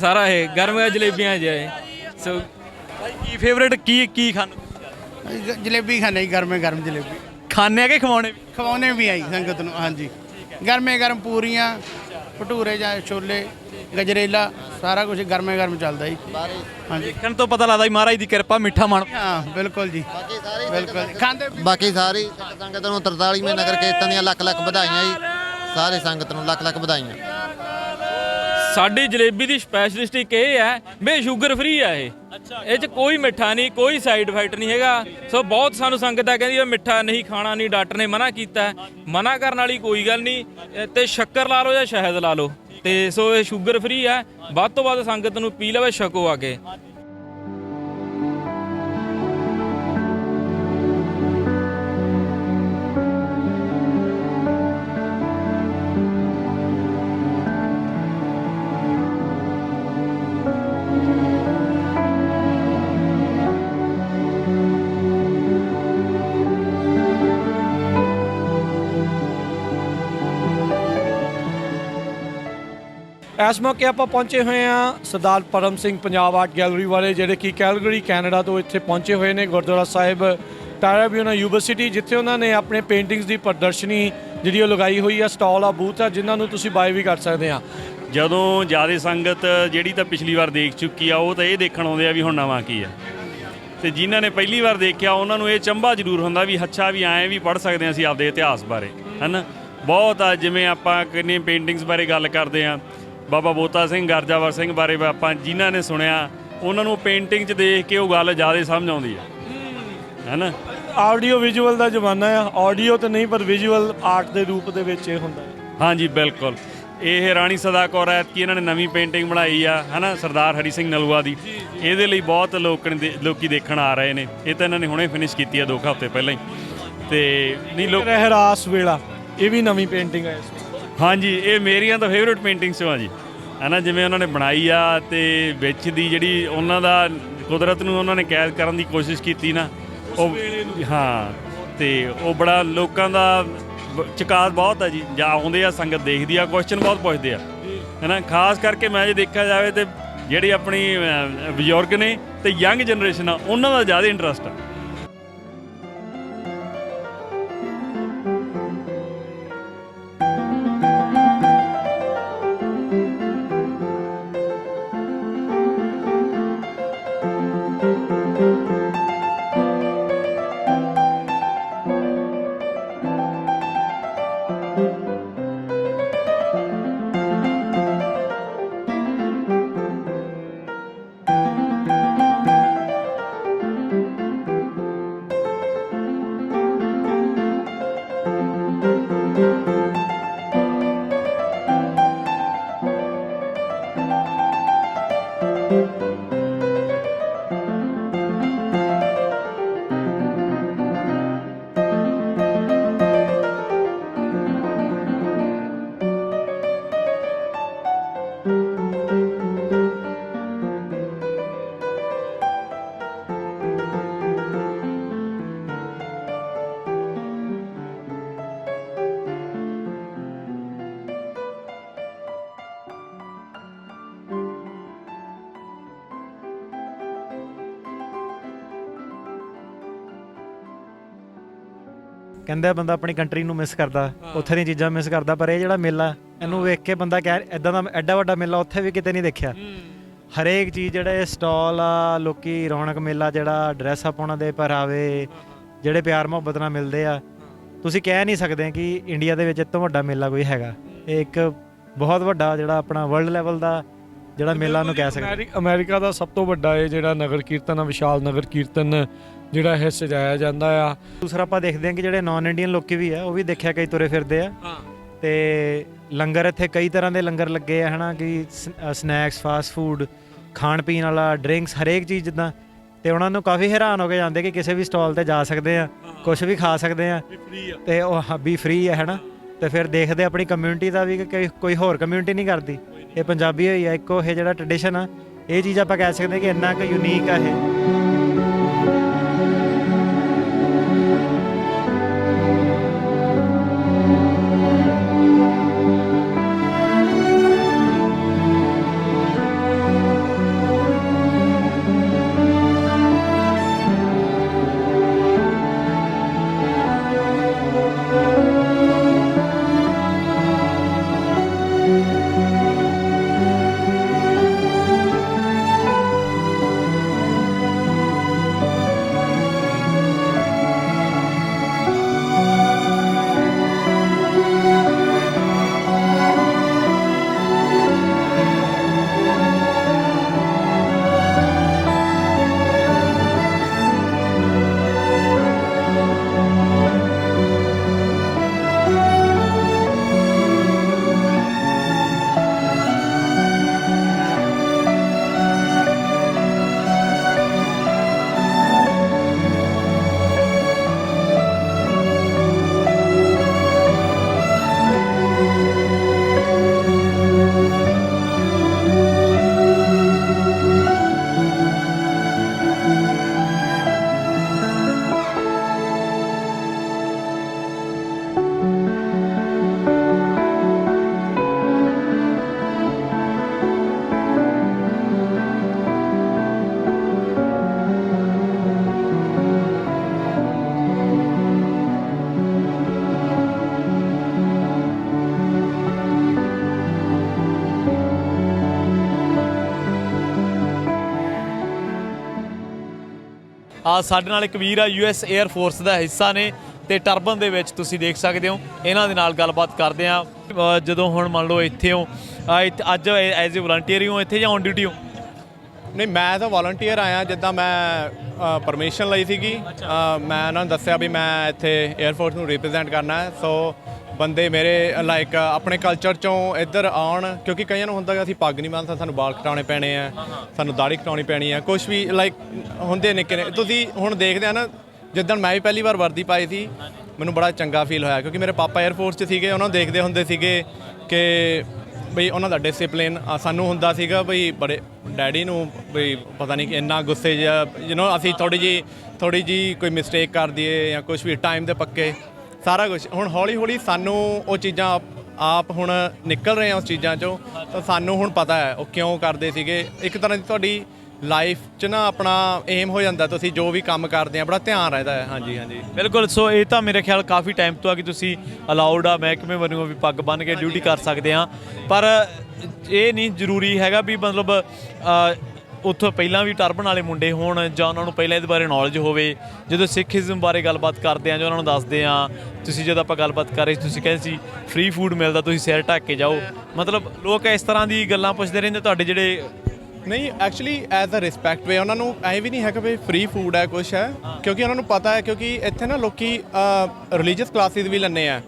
ਸਾਰਾ ਇਹ ਗਰਮ ਜਲੇਬੀਆਂ ਜੇ। ਸੋ ਕੀ ਫੇਵਰੇਟ ਕੀ ਖਾਣਾ? ਜਲੇਬੀ ਖਾਣੇ, ਗਰਮ ਜਲੇਬੀ ਖਾਣੇ ਆ ਕਿ ਖਵਾਉਣੇ ਵੀ? ਖਵਾਉਣੇ ਵੀ ਆਈ ਸੰਗਤ ਨੂੰ। ਹਾਂਜੀ, ਗਰਮ ਪੂਰੀਆਂ, ਭਟੂਰੇ ਜਾਂ ਛੋਲੇ, ਗਜਰੇਲਾ, ਸਾਰਾ ਕੁਝ ਗਰਮ ਚੱਲਦਾ ਜੀ। ਹਾਂਜੀ, ਦੇਖਣ ਤੋਂ ਪਤਾ ਲੱਗਦਾ ਮਹਾਰਾਜ ਦੀ ਕਿਰਪਾ, ਮਿੱਠਾ ਮਨ। ਹਾਂ ਬਿਲਕੁਲ ਜੀ, ਬਿਲਕੁਲ ਖਾਂਦੇ। ਬਾਕੀ ਸਾਰੀ ਸੰਗਤ ਨੂੰ 43ਵੇਂ ਨਗਰ ਕੀਰਤਨ ਦੀਆਂ ਲੱਖ ਵਧਾਈਆਂ ਜੀ। ਸਾਰੇ ਸੰਗਤ ਨੂੰ ਲੱਖ ਵਧਾਈਆਂ। ਸਾਡੀ ਜਲੇਬੀ ਦੀ ਸਪੈਸ਼ਲਿਸਟਿਕ ਇਹ ਹੈ ਵੀ ਸ਼ੂਗਰ ਫ੍ਰੀ ਆ ਇਹ। ਇਹ 'ਚ ਕੋਈ ਮਿੱਠਾ ਨਹੀਂ, ਕੋਈ ਸਾਈਡ ਇਫੈਕਟ ਨਹੀਂ ਹੈਗਾ। ਸੋ ਬਹੁਤ ਸਾਨੂੰ ਸੰਗਤ ਆ ਕਹਿੰਦੀ ਇਹ ਮਿੱਠਾ ਨਹੀਂ ਖਾਣਾ, ਨਹੀਂ ਡਾਕਟਰ ਨੇ ਮਨਾ ਕੀਤਾ। ਮਨਾ ਕਰਨ ਵਾਲੀ ਕੋਈ ਗੱਲ ਨਹੀਂ, ਤੇ ਸ਼ੱਕਰ ਲਾ ਲਓ ਜਾਂ ਸ਼ਹਿਦ ਲਾ ਲਓ। ਤੇ ਸੋ ਇਹ ਸ਼ੂਗਰ ਫ੍ਰੀ ਹੈ, ਵੱਧ ਤੋਂ ਵੱਧ ਸੰਗਤ ਨੂੰ ਪੀ ਲਵੇ, ਛਕੋ ਆ ਕੇ। ਇਸ ਮੌਕੇ ਆਪਾਂ ਪਹੁੰਚੇ ਹੋਏ ਹਾਂ ਸਰਦਾਰ ਪਰਮ ਸਿੰਘ ਪੰਜਾਬ ਆਰਟ ਗੈਲਰੀ ਵਾਲੇ, ਜਿਹੜੇ ਕਿ ਕੈਲਗਰੀ ਕੈਨੇਡਾ ਤੋਂ ਇੱਥੇ ਪਹੁੰਚੇ ਹੋਏ ਨੇ ਗੁਰਦੁਆਰਾ ਸਾਹਿਬ ਟਾਰਾਬਿਊਨਾ ਯੂਨੀਵਰਸਿਟੀ, ਜਿੱਥੇ ਉਹਨਾਂ ਨੇ ਆਪਣੇ ਪੇਂਟਿੰਗਸ ਦੀ ਪ੍ਰਦਰਸ਼ਨੀ ਜਿਹੜੀ ਉਹ ਲਗਾਈ ਹੋਈ ਆ। ਸਟਾਲ ਆ, ਬੂਥ ਆ, ਜਿਨ੍ਹਾਂ ਨੂੰ ਤੁਸੀਂ ਬਾਏ ਵੀ ਕਰ ਸਕਦੇ ਆ। ਜਦੋਂ ਜ਼ਿਆਦਾ ਸੰਗਤ ਜਿਹੜੀ ਤਾਂ ਪਿਛਲੀ ਵਾਰ ਦੇਖ ਚੁੱਕੀ ਆ, ਉਹ ਤਾਂ ਇਹ ਦੇਖਣ ਆਉਂਦੇ ਆ ਵੀ ਹੁਣ ਨਵਾਂ ਕੀ ਆ, ਤੇ ਜਿਨ੍ਹਾਂ ਨੇ ਪਹਿਲੀ ਵਾਰ ਦੇਖਿਆ ਉਹਨਾਂ ਨੂੰ ਇਹ ਚੰਬਾ ਜ਼ਰੂਰ ਹੁੰਦਾ ਵੀ ਅੱਛਾ ਵੀ ਐਂ ਵੀ ਪੜ੍ਹ ਸਕਦੇ ਹਾਂ ਅਸੀਂ ਆਪਦੇ ਇਤਿਹਾਸ ਬਾਰੇ, ਹੈ ਨਾ। ਬਹੁਤ ਆ, ਜਿਵੇਂ ਆਪਾਂ ਕਿੰਨੀ ਪੇਂਟਿੰਗਸ ਬਾਰੇ ਗੱਲ ਕਰਦੇ ਹਾਂ, ਬਾਬਾ ਬੋਤਾ ਸਿੰਘ, ਗਰਜਾਵਰ ਸਿੰਘ ਬਾਰੇ ਆਪਾਂ ਜਿਨ੍ਹਾਂ ਨੇ ਸੁਣਿਆ, ਉਹਨਾਂ ਨੂੰ ਪੇਂਟਿੰਗ 'ਚ ਦੇਖ ਕੇ ਉਹ ਗੱਲ ਜ਼ਿਆਦਾ ਸਮਝ ਆਉਂਦੀ ਹੈ ਨਾ। ਆਡੀਓ ਵਿਜ਼ੂਅਲ ਦਾ ਜ਼ਮਾਨਾ ਆ, ਆਡੀਓ ਤਾਂ ਨਹੀਂ ਪਰ ਵਿਜ਼ੂਅਲ ਆਰਟ ਦੇ ਰੂਪ ਦੇ ਵਿੱਚ ਇਹ ਹੁੰਦਾ ਹੈ। ਹਾਂਜੀ ਬਿਲਕੁਲ। ਇਹ ਰਾਣੀ ਸਦਾ ਕੌਰ ਐਤਕੀ ਇਹਨਾਂ ਨੇ ਨਵੀਂ ਪੇਂਟਿੰਗ ਬਣਾਈ ਆ, ਹੈ ਨਾ, ਸਰਦਾਰ ਹਰੀ ਸਿੰਘ ਨਲੂਆ ਦੀ। ਇਹਦੇ ਲਈ ਬਹੁਤ ਲੋਕੀ ਦੇਖਣ ਆ ਰਹੇ ਨੇ। ਇਹ ਤਾਂ ਇਹਨਾਂ ਨੇ ਹੁਣੇ ਫਿਨਿਸ਼ ਕੀਤੀ ਆ 2 ਹਫ਼ਤੇ ਪਹਿਲਾਂ ਹੀ। ਤੇ ਨਹੀਂ ਲੋਕ ਰਹਿਰਾਸ ਵੇਲਾ, ਇਹ ਵੀ ਨਵੀਂ ਪੇਂਟਿੰਗ ਹੈ। ਹਾਂਜੀ, ਇਹ ਮੇਰੀਆਂ ਤਾਂ ਫੇਵਰੇਟ ਪੇਂਟਿੰਗਸ ਆ ਜੀ, ਹੈ ਨਾ। ਜਿਵੇਂ ਉਹਨਾਂ ਨੇ ਬਣਾਈ ਆ ਤੇ ਵਿੱਚ ਦੀ ਜਿਹੜੀ ਉਹਨਾਂ ਦਾ ਕੁਦਰਤ ਨੂੰ ਉਹਨਾਂ ਨੇ ਕੈਦ ਕਰਨ ਦੀ ਕੋਸ਼ਿਸ਼ ਕੀਤੀ ਨਾ, ਉਹ ਹਾਂ, ਤੇ ਉਹ ਬੜਾ ਲੋਕਾਂ ਦਾ ਚਕਾਤ ਬਹੁਤ ਆ ਜੀ। ਜਾਂ ਆਉਂਦੇ ਆ, ਸੰਗਤ ਦੇਖਦੀ ਆ, ਕੁਐਸਚਨ ਬਹੁਤ ਪੁੱਛਦੇ ਆ, ਹੈ ਨਾ। ਖਾਸ ਕਰਕੇ ਮੈਂ ਜੇ ਦੇਖਿਆ ਜਾਵੇ ਤੇ ਜਿਹੜੇ ਆਪਣੀ ਬਜ਼ੁਰਗ ਨੇ ਤੇ ਯੰਗ ਜਨਰੇਸ਼ਨ ਆ, ਉਹਨਾਂ ਦਾ ਜ਼ਿਆਦਾ ਇੰਟਰਸਟ ਆ। ਕਹਿੰਦਾ ਬੰਦਾ ਆਪਣੀ ਕੰਟਰੀ ਨੂੰ ਮਿਸ ਕਰਦਾ, ਉੱਥੇ ਦੀਆਂ ਚੀਜ਼ਾਂ ਮਿਸ ਕਰਦਾ। ਪਰ ਇਹ ਜਿਹੜਾ ਮੇਲਾ, ਇਹਨੂੰ ਵੇਖ ਕੇ ਬੰਦਾ ਕਹਿ ਇੱਦਾਂ ਦਾ ਐਡਾ ਵੱਡਾ ਮੇਲਾ ਉੱਥੇ ਵੀ ਕਿਤੇ ਨਹੀਂ ਦੇਖਿਆ। ਹਰੇਕ ਚੀਜ਼ ਜਿਹੜਾ ਇਹ ਸਟਾਲ ਆ, ਲੋਕੀ ਰੌਣਕ ਮੇਲਾ, ਜਿਹੜਾ ਡਰੈਸ ਅਪ ਉਹਨਾਂ ਦੇ ਪਹਿਰਾਵੇ, ਜਿਹੜੇ ਪਿਆਰ ਮੁਹੱਬਤ ਨਾਲ ਮਿਲਦੇ ਆ, ਤੁਸੀਂ ਕਹਿ ਨਹੀਂ ਸਕਦੇ ਕਿ ਇੰਡੀਆ ਦੇ ਵਿੱਚ ਇਹ ਤੋਂ ਵੱਡਾ ਮੇਲਾ ਕੋਈ ਹੈਗਾ। ਇਹ ਇੱਕ ਬਹੁਤ ਵੱਡਾ ਜਿਹੜਾ ਆਪਣਾ ਵਰਲਡ ਲੈਵਲ ਦਾ ਜਿਹੜਾ ਮੇਲਾ ਨੂੰ ਕਹਿ ਸਕਦੇ। ਅਮਰੀਕਾ ਦਾ ਸਭ ਤੋਂ ਵੱਡਾ ਇਹ ਜਿਹੜਾ ਨਗਰ ਕੀਰਤਨ ਆ, ਵਿਸ਼ਾਲ ਨਗਰ ਕੀਰਤਨ ਜਿਹੜਾ ਇਹ ਸਜਾਇਆ ਜਾਂਦਾ ਆ। ਦੂਸਰਾ ਆਪਾਂ ਦੇਖਦੇ ਹਾਂ ਕਿ ਜਿਹੜੇ ਨਾਨ ਇੰਡੀਅਨ ਲੋਕੀ ਵੀ ਆ, ਉਹ ਵੀ ਦੇਖਿਆ ਕਈ ਤੁਰੇ ਫਿਰਦੇ ਆ। ਤੇ ਲੰਗਰ ਇੱਥੇ ਕਈ ਤਰ੍ਹਾਂ ਦੇ ਲੰਗਰ ਲੱਗੇ ਆ, ਹੈ ਨਾ, ਕਿ ਸਨੈਕਸ, ਫਾਸਟ ਫੂਡ, ਖਾਣ ਪੀਣ ਵਾਲਾ, ਡਰਿੰਕਸ, ਹਰੇਕ ਚੀਜ਼ ਜਿੱਦਾਂ। ਤੇ ਉਹਨਾਂ ਨੂੰ ਕਾਫੀ ਹੈਰਾਨ ਹੋ ਕੇ ਜਾਂਦੇ ਕਿ ਕਿਸੇ ਵੀ ਸਟਾਲ ਤੇ ਜਾ ਸਕਦੇ ਆ, ਕੁਝ ਵੀ ਖਾ ਸਕਦੇ ਆ, ਤੇ ਉਹ ਵੀ ਫ੍ਰੀ ਹੈ, ਹੈ ਨਾ। ਤੇ ਫਿਰ ਦੇਖਦੇ ਆਪਣੀ ਕਮਿਊਨਿਟੀ ਦਾ ਵੀ ਕਿ ਕੋਈ ਹੋਰ ਕਮਿਊਨਿਟੀ ਨਹੀਂ ਕਰਦੀ। ਇਹ ਪੰਜਾਬੀ ਹੋਈ ਆ ਇੱਕੋ, ਇਹ ਜਿਹੜਾ ਟ੍ਰੈਡੀਸ਼ਨ ਆ, ਇਹ ਚੀਜ਼ ਆਪਾਂ ਕਹਿ ਸਕਦੇ ਕਿ ਇੰਨਾ ਕੁ ਯੂਨੀਕ ਆ ਇਹ। ਸਾਡੇ ਨਾਲ ਇੱਕ ਵੀਰ ਆ US 에ਅਰ ਫੋਰਸ ਦਾ ਹਿੱਸਾ ਨੇ ਤੇ ਟਰਬਨ ਦੇ ਵਿੱਚ ਤੁਸੀਂ ਦੇਖ ਸਕਦੇ ਹੋ। ਇਹਨਾਂ ਦੇ ਨਾਲ ਗੱਲਬਾਤ ਕਰਦੇ ਆ। ਜਦੋਂ ਹੁਣ ਮੰਨ ਲਓ ਇੱਥੇ ਹੋ ਅੱਜ ਐਜ਼ ਏ ਵਲੰਟੀਅਰ ਹੀ ਹੋ ਇੱਥੇ ਜਾਂ ਔਨ ਡਿਊਟੀ ਹੋ? ਨਹੀਂ, ਮੈਂ ਤਾਂ ਵਾਲੰਟੀਅਰ ਆਇਆ। ਜਿੱਦਾਂ ਮੈਂ ਪਰਮਿਸ਼ਨ ਲਈ ਸੀਗੀ, ਮੈਂ ਉਹਨਾਂ ਨੂੰ ਦੱਸਿਆ ਵੀ ਮੈਂ ਇੱਥੇ 에ਅਰਫੋਰਸ ਨੂੰ ਰਿਪਰੈਜ਼ੈਂਟ ਕਰਨਾ ਹੈ। ਸੋ ਬੰਦੇ ਮੇਰੇ ਲਾਈਕ ਆਪਣੇ ਕਲਚਰ ਚੋਂ ਇੱਧਰ ਆਉਣ, ਕਿਉਂਕਿ ਕਈਆਂ ਨੂੰ ਹੁੰਦਾ ਕਿ ਅਸੀਂ ਪੱਗ ਨਹੀਂ ਬੰਨ੍ਹਦੇ, ਸਾਨੂੰ ਵਾਲ ਕਟਾਉਣੇ ਪੈਣੇ ਆ, ਸਾਨੂੰ ਦਾੜੀ ਕਟਾਉਣੀ ਪੈਣੀ ਆ, ਕੁਛ ਵੀ ਲਾਈਕ ਹੁੰਦੇ ਨਿੱਕੇ ਨੇ। ਤੁਸੀਂ ਹੁਣ ਦੇਖਦੇ ਆ ਨਾ, ਜਿੱਦਣ ਮੈਂ ਵੀ ਪਹਿਲੀ ਵਾਰ ਵਰਦੀ ਪਾਈ ਸੀ ਮੈਨੂੰ ਬੜਾ ਚੰਗਾ ਫੀਲ ਹੋਇਆ, ਕਿਉਂਕਿ ਮੇਰੇ ਪਾਪਾ 에ਅਰਫੋਰਸ 'ਚ ਸੀਗੇ। ਉਹਨਾਂ ਨੂੰ ਦੇਖਦੇ ਹੁੰਦੇ ਸੀਗੇ ਕਿ ਬਈ ਉਹਨਾਂ ਦਾ ਡਿਸਿਪਲਿਨ ਸਾਨੂੰ ਹੁੰਦਾ ਸੀਗਾ ਬਈ ਬੜੇ ਡੈਡੀ ਨੂੰ ਬਈ ਪਤਾ ਨਹੀਂ ਕਿ ਇੰਨਾ ਗੁੱਸੇ ਜਿਹਾ ਅਸੀਂ ਥੋੜ੍ਹੀ ਜਿਹੀ ਕੋਈ ਮਿਸਟੇਕ ਕਰ ਦਈਏ ਜਾਂ ਕੁਛ ਵੀ ਟਾਈਮ ਦੇ ਪੱਕੇ ਸਾਰਾ ਕੁਝ। ਹੁਣ ਹੌਲੀ ਹੌਲੀ ਸਾਨੂੰ ਉਹ ਚੀਜ਼ਾਂ ਆਪ ਹੁਣ ਨਿਕਲ ਰਹੇ ਆ ਉਸ ਚੀਜ਼ਾਂ 'ਚੋਂ, ਤਾਂ ਸਾਨੂੰ ਹੁਣ ਪਤਾ ਹੈ ਉਹ ਕਿਉਂ ਕਰਦੇ ਸੀਗੇ। ਇੱਕ ਤਰ੍ਹਾਂ ਦੀ ਤੁਹਾਡੀ ਲਾਈਫ 'ਚ ਨਾ ਆਪਣਾ ਏਮ ਹੋ ਜਾਂਦਾ, ਤੁਸੀਂ ਜੋ ਵੀ ਕੰਮ ਕਰਦੇ ਆ ਬੜਾ ਧਿਆਨ ਰਹਿੰਦਾ ਹੈ। ਹਾਂਜੀ ਹਾਂਜੀ ਬਿਲਕੁਲ। ਸੋ ਇਹ ਤਾਂ ਮੇਰੇ ਖਿਆਲ ਕਾਫੀ ਟਾਈਮ ਤੋਂ ਆ ਕਿ ਤੁਸੀਂ ਅਲਾਉਡ ਆ ਮਹਿਕਮੇ ਵੱਲੋਂ ਵੀ ਪੱਗ ਬੰਨ੍ਹ ਕੇ ਡਿਊਟੀ ਕਰ ਸਕਦੇ ਆ, ਪਰ ਇਹ ਨਹੀਂ ਜ਼ਰੂਰੀ ਹੈਗਾ ਵੀ ਮਤਲਬ ਉੱਥੋਂ ਪਹਿਲਾਂ ਵੀ ਟਰਬਨ ਵਾਲੇ ਮੁੰਡੇ ਹੋਣ ਜਾਂ ਉਹਨਾਂ ਨੂੰ ਪਹਿਲਾਂ ਇਹਦੇ ਬਾਰੇ ਨੌਲੇਜ ਹੋਵੇ। ਜਦੋਂ ਸਿੱਖੀਜ਼ਮ ਬਾਰੇ ਗੱਲਬਾਤ ਕਰਦੇ ਆ ਜਾਂ ਉਹਨਾਂ ਨੂੰ ਦੱਸਦੇ ਆ, ਤੁਸੀਂ ਜਦੋਂ ਆਪਾਂ ਗੱਲਬਾਤ ਕਰ ਰਹੇ ਸੀ ਤੁਸੀਂ ਕਹਿੰਦੇ ਸੀ ਫ੍ਰੀ ਫੂਡ ਮਿਲਦਾ, ਤੁਸੀਂ ਸਿਰ ਢੱਕ ਕੇ ਜਾਓ, ਮਤਲਬ ਲੋਕ ਇਸ ਤਰ੍ਹਾਂ ਦੀ ਗੱਲਾਂ ਪੁੱਛਦੇ ਰਹਿੰਦੇ ਤੁਹਾਡੇ ਜਿਹੜੇ? ਨਹੀਂ, ਐਕਚੁਅਲੀ ਐਜ਼ ਅ ਰਿਸਪੈਕਟ ਵੇ ਉਹਨਾਂ ਨੂੰ ਐਂ ਵੀ ਨਹੀਂ ਹੈਗਾ ਵੀ ਫ੍ਰੀ ਫੂਡ ਹੈ ਕੁਛ ਹੈ, ਕਿਉਂਕਿ ਉਹਨਾਂ ਨੂੰ ਪਤਾ ਹੈ, ਕਿਉਂਕਿ ਇੱਥੇ ਨਾ ਲੋਕੀ ਰਿਲੀਜੀਅਸ ਕਲਾਸਿਸ ਵੀ ਲੈਂਦੇ ਆ।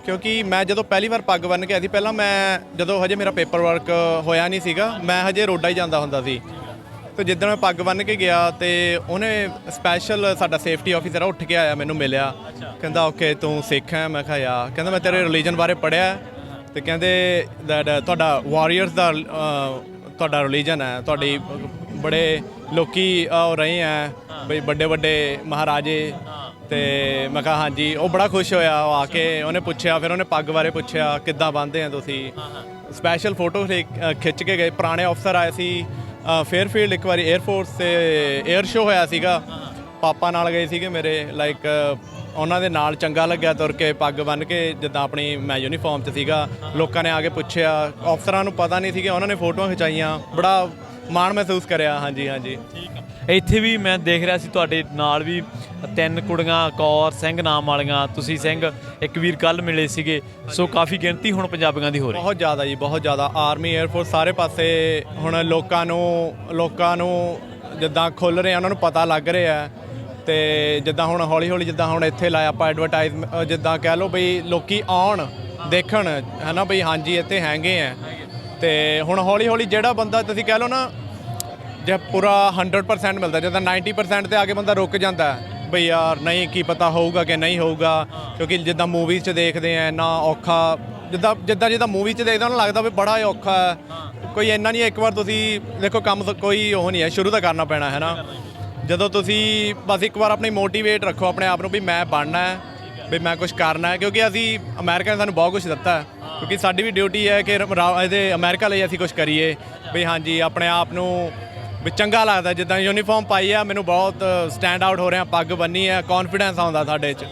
ਕਿਉਂਕਿ ਮੈਂ ਜਦੋਂ ਪਹਿਲੀ ਵਾਰ ਪੱਗ ਬੰਨ੍ਹ ਕੇ ਆਈ ਸੀ, ਪਹਿਲਾਂ ਮੈਂ ਜਦੋਂ ਹਜੇ ਮੇਰਾ ਪੇਪਰ ਵਰਕ ਹੋਇਆ ਨਹੀਂ ਸੀਗਾ, ਮੈਂ ਹਜੇ ਰੋਡਾ ਹੀ ਜਾਂਦਾ ਹੁੰਦਾ ਸੀ। ਤੇ ਜਿੱਦਣ ਮੈਂ ਪੱਗ ਬੰਨ੍ਹ ਕੇ ਗਿਆ ਤੇ ਉਹਨੇ ਸਪੈਸ਼ਲ ਸਾਡਾ ਸੇਫਟੀ ਆਫਿਸਰ ਉੱਠ ਕੇ ਆਇਆ, ਮੈਨੂੰ ਮਿਲਿਆ, ਕਹਿੰਦਾ ਓਕੇ ਤੂੰ ਸਿੱਖ ਹੈ? ਮੈਂ ਕਿਹਾ ਯਾ। ਕਹਿੰਦਾ ਮੈਂ ਤੇਰੇ ਰਿਲੀਜਨ ਬਾਰੇ ਪੜ੍ਹਿਆ ਤੇ ਕਹਿੰਦੇ ਤੁਹਾਡਾ ਵਾਰੀਅਰਸ ਦਾ ਤੁਹਾਡਾ ਰਿਲੀਜਨ ਹੈ, ਤੁਹਾਡੀ ਬੜੇ ਲੋਕੀ ਰਹੇ ਹੈ ਬਈ ਵੱਡੇ ਵੱਡੇ ਮਹਾਰਾਜੇ। ਤੇ ਮੈਂ ਕਿਹਾ ਹਾਂਜੀ। ਉਹ ਬੜਾ ਖੁਸ਼ ਹੋਇਆ, ਉਹ ਆ ਕੇ ਉਹਨੇ ਪੁੱਛਿਆ, ਫਿਰ ਉਹਨੇ ਪੱਗ ਬਾਰੇ ਪੁੱਛਿਆ ਕਿੱਦਾਂ ਬੰਨ੍ਹਦੇ ਆ ਤੁਸੀਂ। ਸਪੈਸ਼ਲ ਫੋਟੋ ਖਿੱਚ ਕੇ ਗਏ। ਪੁਰਾਣੇ ਅਫਸਰ ਆਏ ਸੀ ਫੇਅਰਫੀਲਡ, ਇੱਕ ਵਾਰੀ 에ਅਰਫੋਰਸ 'ਤੇ 에ਅਰ ਸ਼ੋ ਹੋਇਆ ਸੀਗਾ, ਪਾਪਾ ਨਾਲ ਗਏ ਸੀਗੇ ਮੇਰੇ, ਲਾਈਕ ਉਹਨਾਂ ਦੇ ਨਾਲ ਚੰਗਾ ਲੱਗਿਆ ਤੁਰ ਕੇ ਪੱਗ ਬੰਨ੍ਹ ਕੇ, ਜਿੱਦਾਂ ਆਪਣੀ ਮੈਂ ਯੂਨੀਫਾਰਮ 'ਚ ਸੀਗਾ। ਲੋਕਾਂ ਨੇ ਆ ਕੇ ਪੁੱਛਿਆ, ਅਫਸਰਾਂ ਨੂੰ ਪਤਾ ਨਹੀਂ ਸੀਗਾ, ਉਹਨਾਂ ਨੇ ਫੋਟੋਆਂ ਖਿਚਾਈਆਂ, ਬੜਾ ਮਾਣ ਮਹਿਸੂਸ ਕਰਿਆ। ਹਾਂਜੀ ਹਾਂਜੀ ਇੱਥੇ ਵੀ ਮੈਂ ਦੇਖ ਰਿਹਾ ਸੀ ਤੁਹਾਡੇ ਨਾਲ ਵੀ 3 ਕੁੜੀਆਂ ਕੌਰ ਸਿੰਘ ਨਾਮ ਵਾਲੀਆਂ, ਤੁਸੀਂ ਸਿੰਘ, ਇੱਕ ਵੀਰ ਕੱਲ੍ਹ ਮਿਲੇ ਸੀਗੇ। ਸੋ ਕਾਫੀ ਗਿਣਤੀ ਹੁਣ ਪੰਜਾਬੀਆਂ ਦੀ ਹੋ ਰਹੀ? ਬਹੁਤ ਜ਼ਿਆਦਾ ਜੀ, ਬਹੁਤ ਜ਼ਿਆਦਾ। ਆਰਮੀ 에ਅਰਫੋਰਸ ਸਾਰੇ ਪਾਸੇ ਹੁਣ ਲੋਕਾਂ ਨੂੰ ਜਿੱਦਾਂ ਖੁੱਲ੍ਹ ਰਹੇ, ਉਹਨਾਂ ਨੂੰ ਪਤਾ ਲੱਗ ਰਿਹਾ। ਤੇ ਜਿੱਦਾਂ ਹੁਣ ਹੌਲੀ ਹੌਲੀ ਜਿੱਦਾਂ ਹੁਣ ਇੱਥੇ ਲਾਇਆ ਆਪਾਂ ਐਡਵਰਟਾਈਜ਼, ਜਿੱਦਾਂ ਕਹਿ ਲਓ ਬਈ ਲੋਕੀ ਆਉਣ ਦੇਖਣ, ਹੈ ਨਾ ਬਈ ਹਾਂਜੀ ਇੱਥੇ ਹੈਗੇ ਆ। ਤੇ ਹੁਣ ਹੌਲੀ ਹੌਲੀ ਜਿਹੜਾ ਬੰਦਾ ਤੁਸੀਂ ਕਹਿ ਲਓ ਨਾ, ਜੇ ਪੂਰਾ 100% ਮਿਲਦਾ, ਜਿੱਦਾਂ 90% ਤੇ ਆ ਕੇ ਬੰਦਾ ਰੁਕ ਜਾਂਦਾ ਬਈ ਯਾਰ ਨਹੀਂ ਕੀ ਪਤਾ ਹੋਊਗਾ ਕਿ ਨਹੀਂ ਹੋਊਗਾ, ਕਿਉਂਕਿ ਜਿੱਦਾਂ ਮੂਵੀਜ਼ 'ਚ ਦੇਖਦੇ ਆ ਇੰਨਾ ਔਖਾ, ਜਿੱਦਾਂ ਮੂਵੀ 'ਚ ਦੇਖਦਾ ਉਹਨੂੰ ਲੱਗਦਾ ਵੀ ਬੜਾ ਹੀ ਔਖਾ ਹੈ। ਕੋਈ ਇੰਨਾ ਨਹੀਂ ਹੈ। ਇੱਕ ਵਾਰ ਤੁਸੀਂ ਦੇਖੋ ਕੰਮ ਕੋਈ ਉਹ ਨਹੀਂ ਹੈ, ਸ਼ੁਰੂ ਤਾਂ ਕਰਨਾ ਪੈਣਾ ਹੈ ਨਾ। ਜਦੋਂ ਤੁਸੀਂ ਬਸ ਇੱਕ ਵਾਰ ਆਪਣੀ ਮੋਟੀਵੇਟ ਰੱਖੋ ਆਪਣੇ ਆਪ ਨੂੰ ਵੀ ਮੈਂ ਬਣਨਾ ਹੈ, ਵੀ ਮੈਂ ਕੁਛ ਕਰਨਾ ਹੈ, ਕਿਉਂਕਿ ਅਸੀਂ ਅਮਰੀਕਾ ਨੇ ਸਾਨੂੰ ਬਹੁਤ ਕੁਛ ਦਿੱਤਾ ਹੈ, ਕਿਉਂਕਿ ਸਾਡੀ ਵੀ ਡਿਊਟੀ ਹੈ ਕਿ ਇਹਦੇ ਅਮਰੀਕਾ ਲਈ ਅਸੀਂ ਕੁਛ ਕਰੀਏ। ਵੀ ਹਾਂਜੀ ਆਪਣੇ ਆਪ ਨੂੰ ਵੀ ਚੰਗਾ ਲੱਗਦਾ, ਜਿੱਦਾਂ ਯੂਨੀਫਾਰਮ ਪਾਈ ਆ ਮੈਨੂੰ ਬਹੁਤ ਸਟੈਂਡ ਆਊਟ ਹੋ ਰਿਹਾ, ਪੱਗ ਬੰਨੀ ਹੈ, ਕੌਨਫੀਡੈਂਸ ਆਉਂਦਾ ਸਾਡੇ 'ਚ।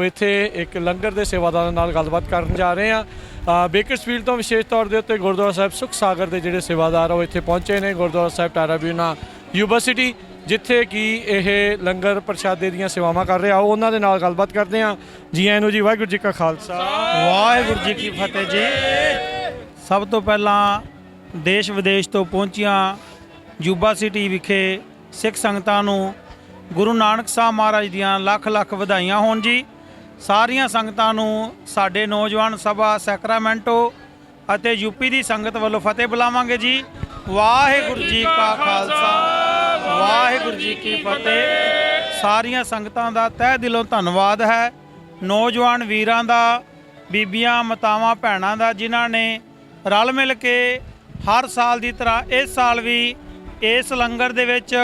ਇੱਥੇ ਇੱਕ ਲੰਗਰ ਦੇ ਸੇਵਾਦਾਰਾਂ ਨਾਲ ਗੱਲਬਾਤ ਕਰਨ ਜਾ ਰਹੇ ਹਾਂ। ਬੇਕਰਸਫੀਲਡ ਤੋਂ ਵਿਸ਼ੇਸ਼ ਤੌਰ ਦੇ ਉੱਤੇ ਗੁਰਦੁਆਰਾ ਸਾਹਿਬ ਸੁਖ ਸਾਗਰ ਦੇ ਜਿਹੜੇ ਸੇਵਾਦਾਰ ਉਹ ਇੱਥੇ ਪਹੁੰਚੇ ਨੇ। ਗੁਰਦੁਆਰਾ ਸਾਹਿਬ ਟੈਰਾਬਿਊਨਾ ਯੂਬਾ ਸਿਟੀ ਜਿੱਥੇ ਕਿ ਇਹ ਲੰਗਰ ਪ੍ਰਸ਼ਾਦੇ ਦੀਆਂ ਸੇਵਾਵਾਂ ਕਰ ਰਹੇ ਆ, ਉਹਨਾਂ ਦੇ ਨਾਲ ਗੱਲਬਾਤ ਕਰਦੇ ਹਾਂ। ਜੀ ਆਇਆਂ ਨੂੰ ਜੀ। ਵਾਹਿਗੁਰੂ ਜੀ ਕਾ ਖਾਲਸਾ ਵਾਹਿਗੁਰੂ ਜੀ ਕੀ ਫਤਿਹ ਜੀ। ਸਭ ਤੋਂ ਪਹਿਲਾਂ ਦੇਸ਼ ਵਿਦੇਸ਼ ਤੋਂ ਪਹੁੰਚੀਆਂ ਯੂਬਾ ਸਿਟੀ ਵਿਖੇ ਸਿੱਖ ਸੰਗਤਾਂ ਨੂੰ ਗੁਰੂ ਨਾਨਕ ਸਾਹਿਬ ਮਹਾਰਾਜ ਦੀਆਂ ਲੱਖ ਲੱਖ ਵਧਾਈਆਂ ਹੋਣ ਜੀ। ਸਾਰੀਆਂ ਸੰਗਤਾਂ ਨੂੰ ਸਾਡੇ ਨੌਜਵਾਨ ਸਭਾ ਸੈਕਰਾਮੈਂਟੋ ਅਤੇ ਯੂਪੀ ਦੀ ਸੰਗਤ ਵੱਲੋਂ ਫਤਿਹ ਬੁਲਾਵਾਂਗੇ ਜੀ। ਵਾਹਿਗੁਰੂ ਜੀ ਕਾ ਖਾਲਸਾ ਵਾਹਿਗੁਰੂ ਜੀ ਕੀ ਫਤਿਹ। ਸਾਰੀਆਂ ਸੰਗਤਾਂ ਦਾ ਤਹਿ ਦਿਲੋਂ ਧੰਨਵਾਦ ਹੈ। ਨੌਜਵਾਨ ਵੀਰਾਂ ਦਾ, ਬੀਬੀਆਂ, ਮਾਤਾਵਾਂ, ਭੈਣਾਂ ਦਾ, ਜਿਨ੍ਹਾਂ ਨੇ ਰਲ ਮਿਲ ਕੇ ਹਰ ਸਾਲ ਦੀ ਤਰ੍ਹਾਂ ਇਸ ਸਾਲ ਵੀ ਇਸ ਲੰਗਰ ਦੇ ਵਿੱਚ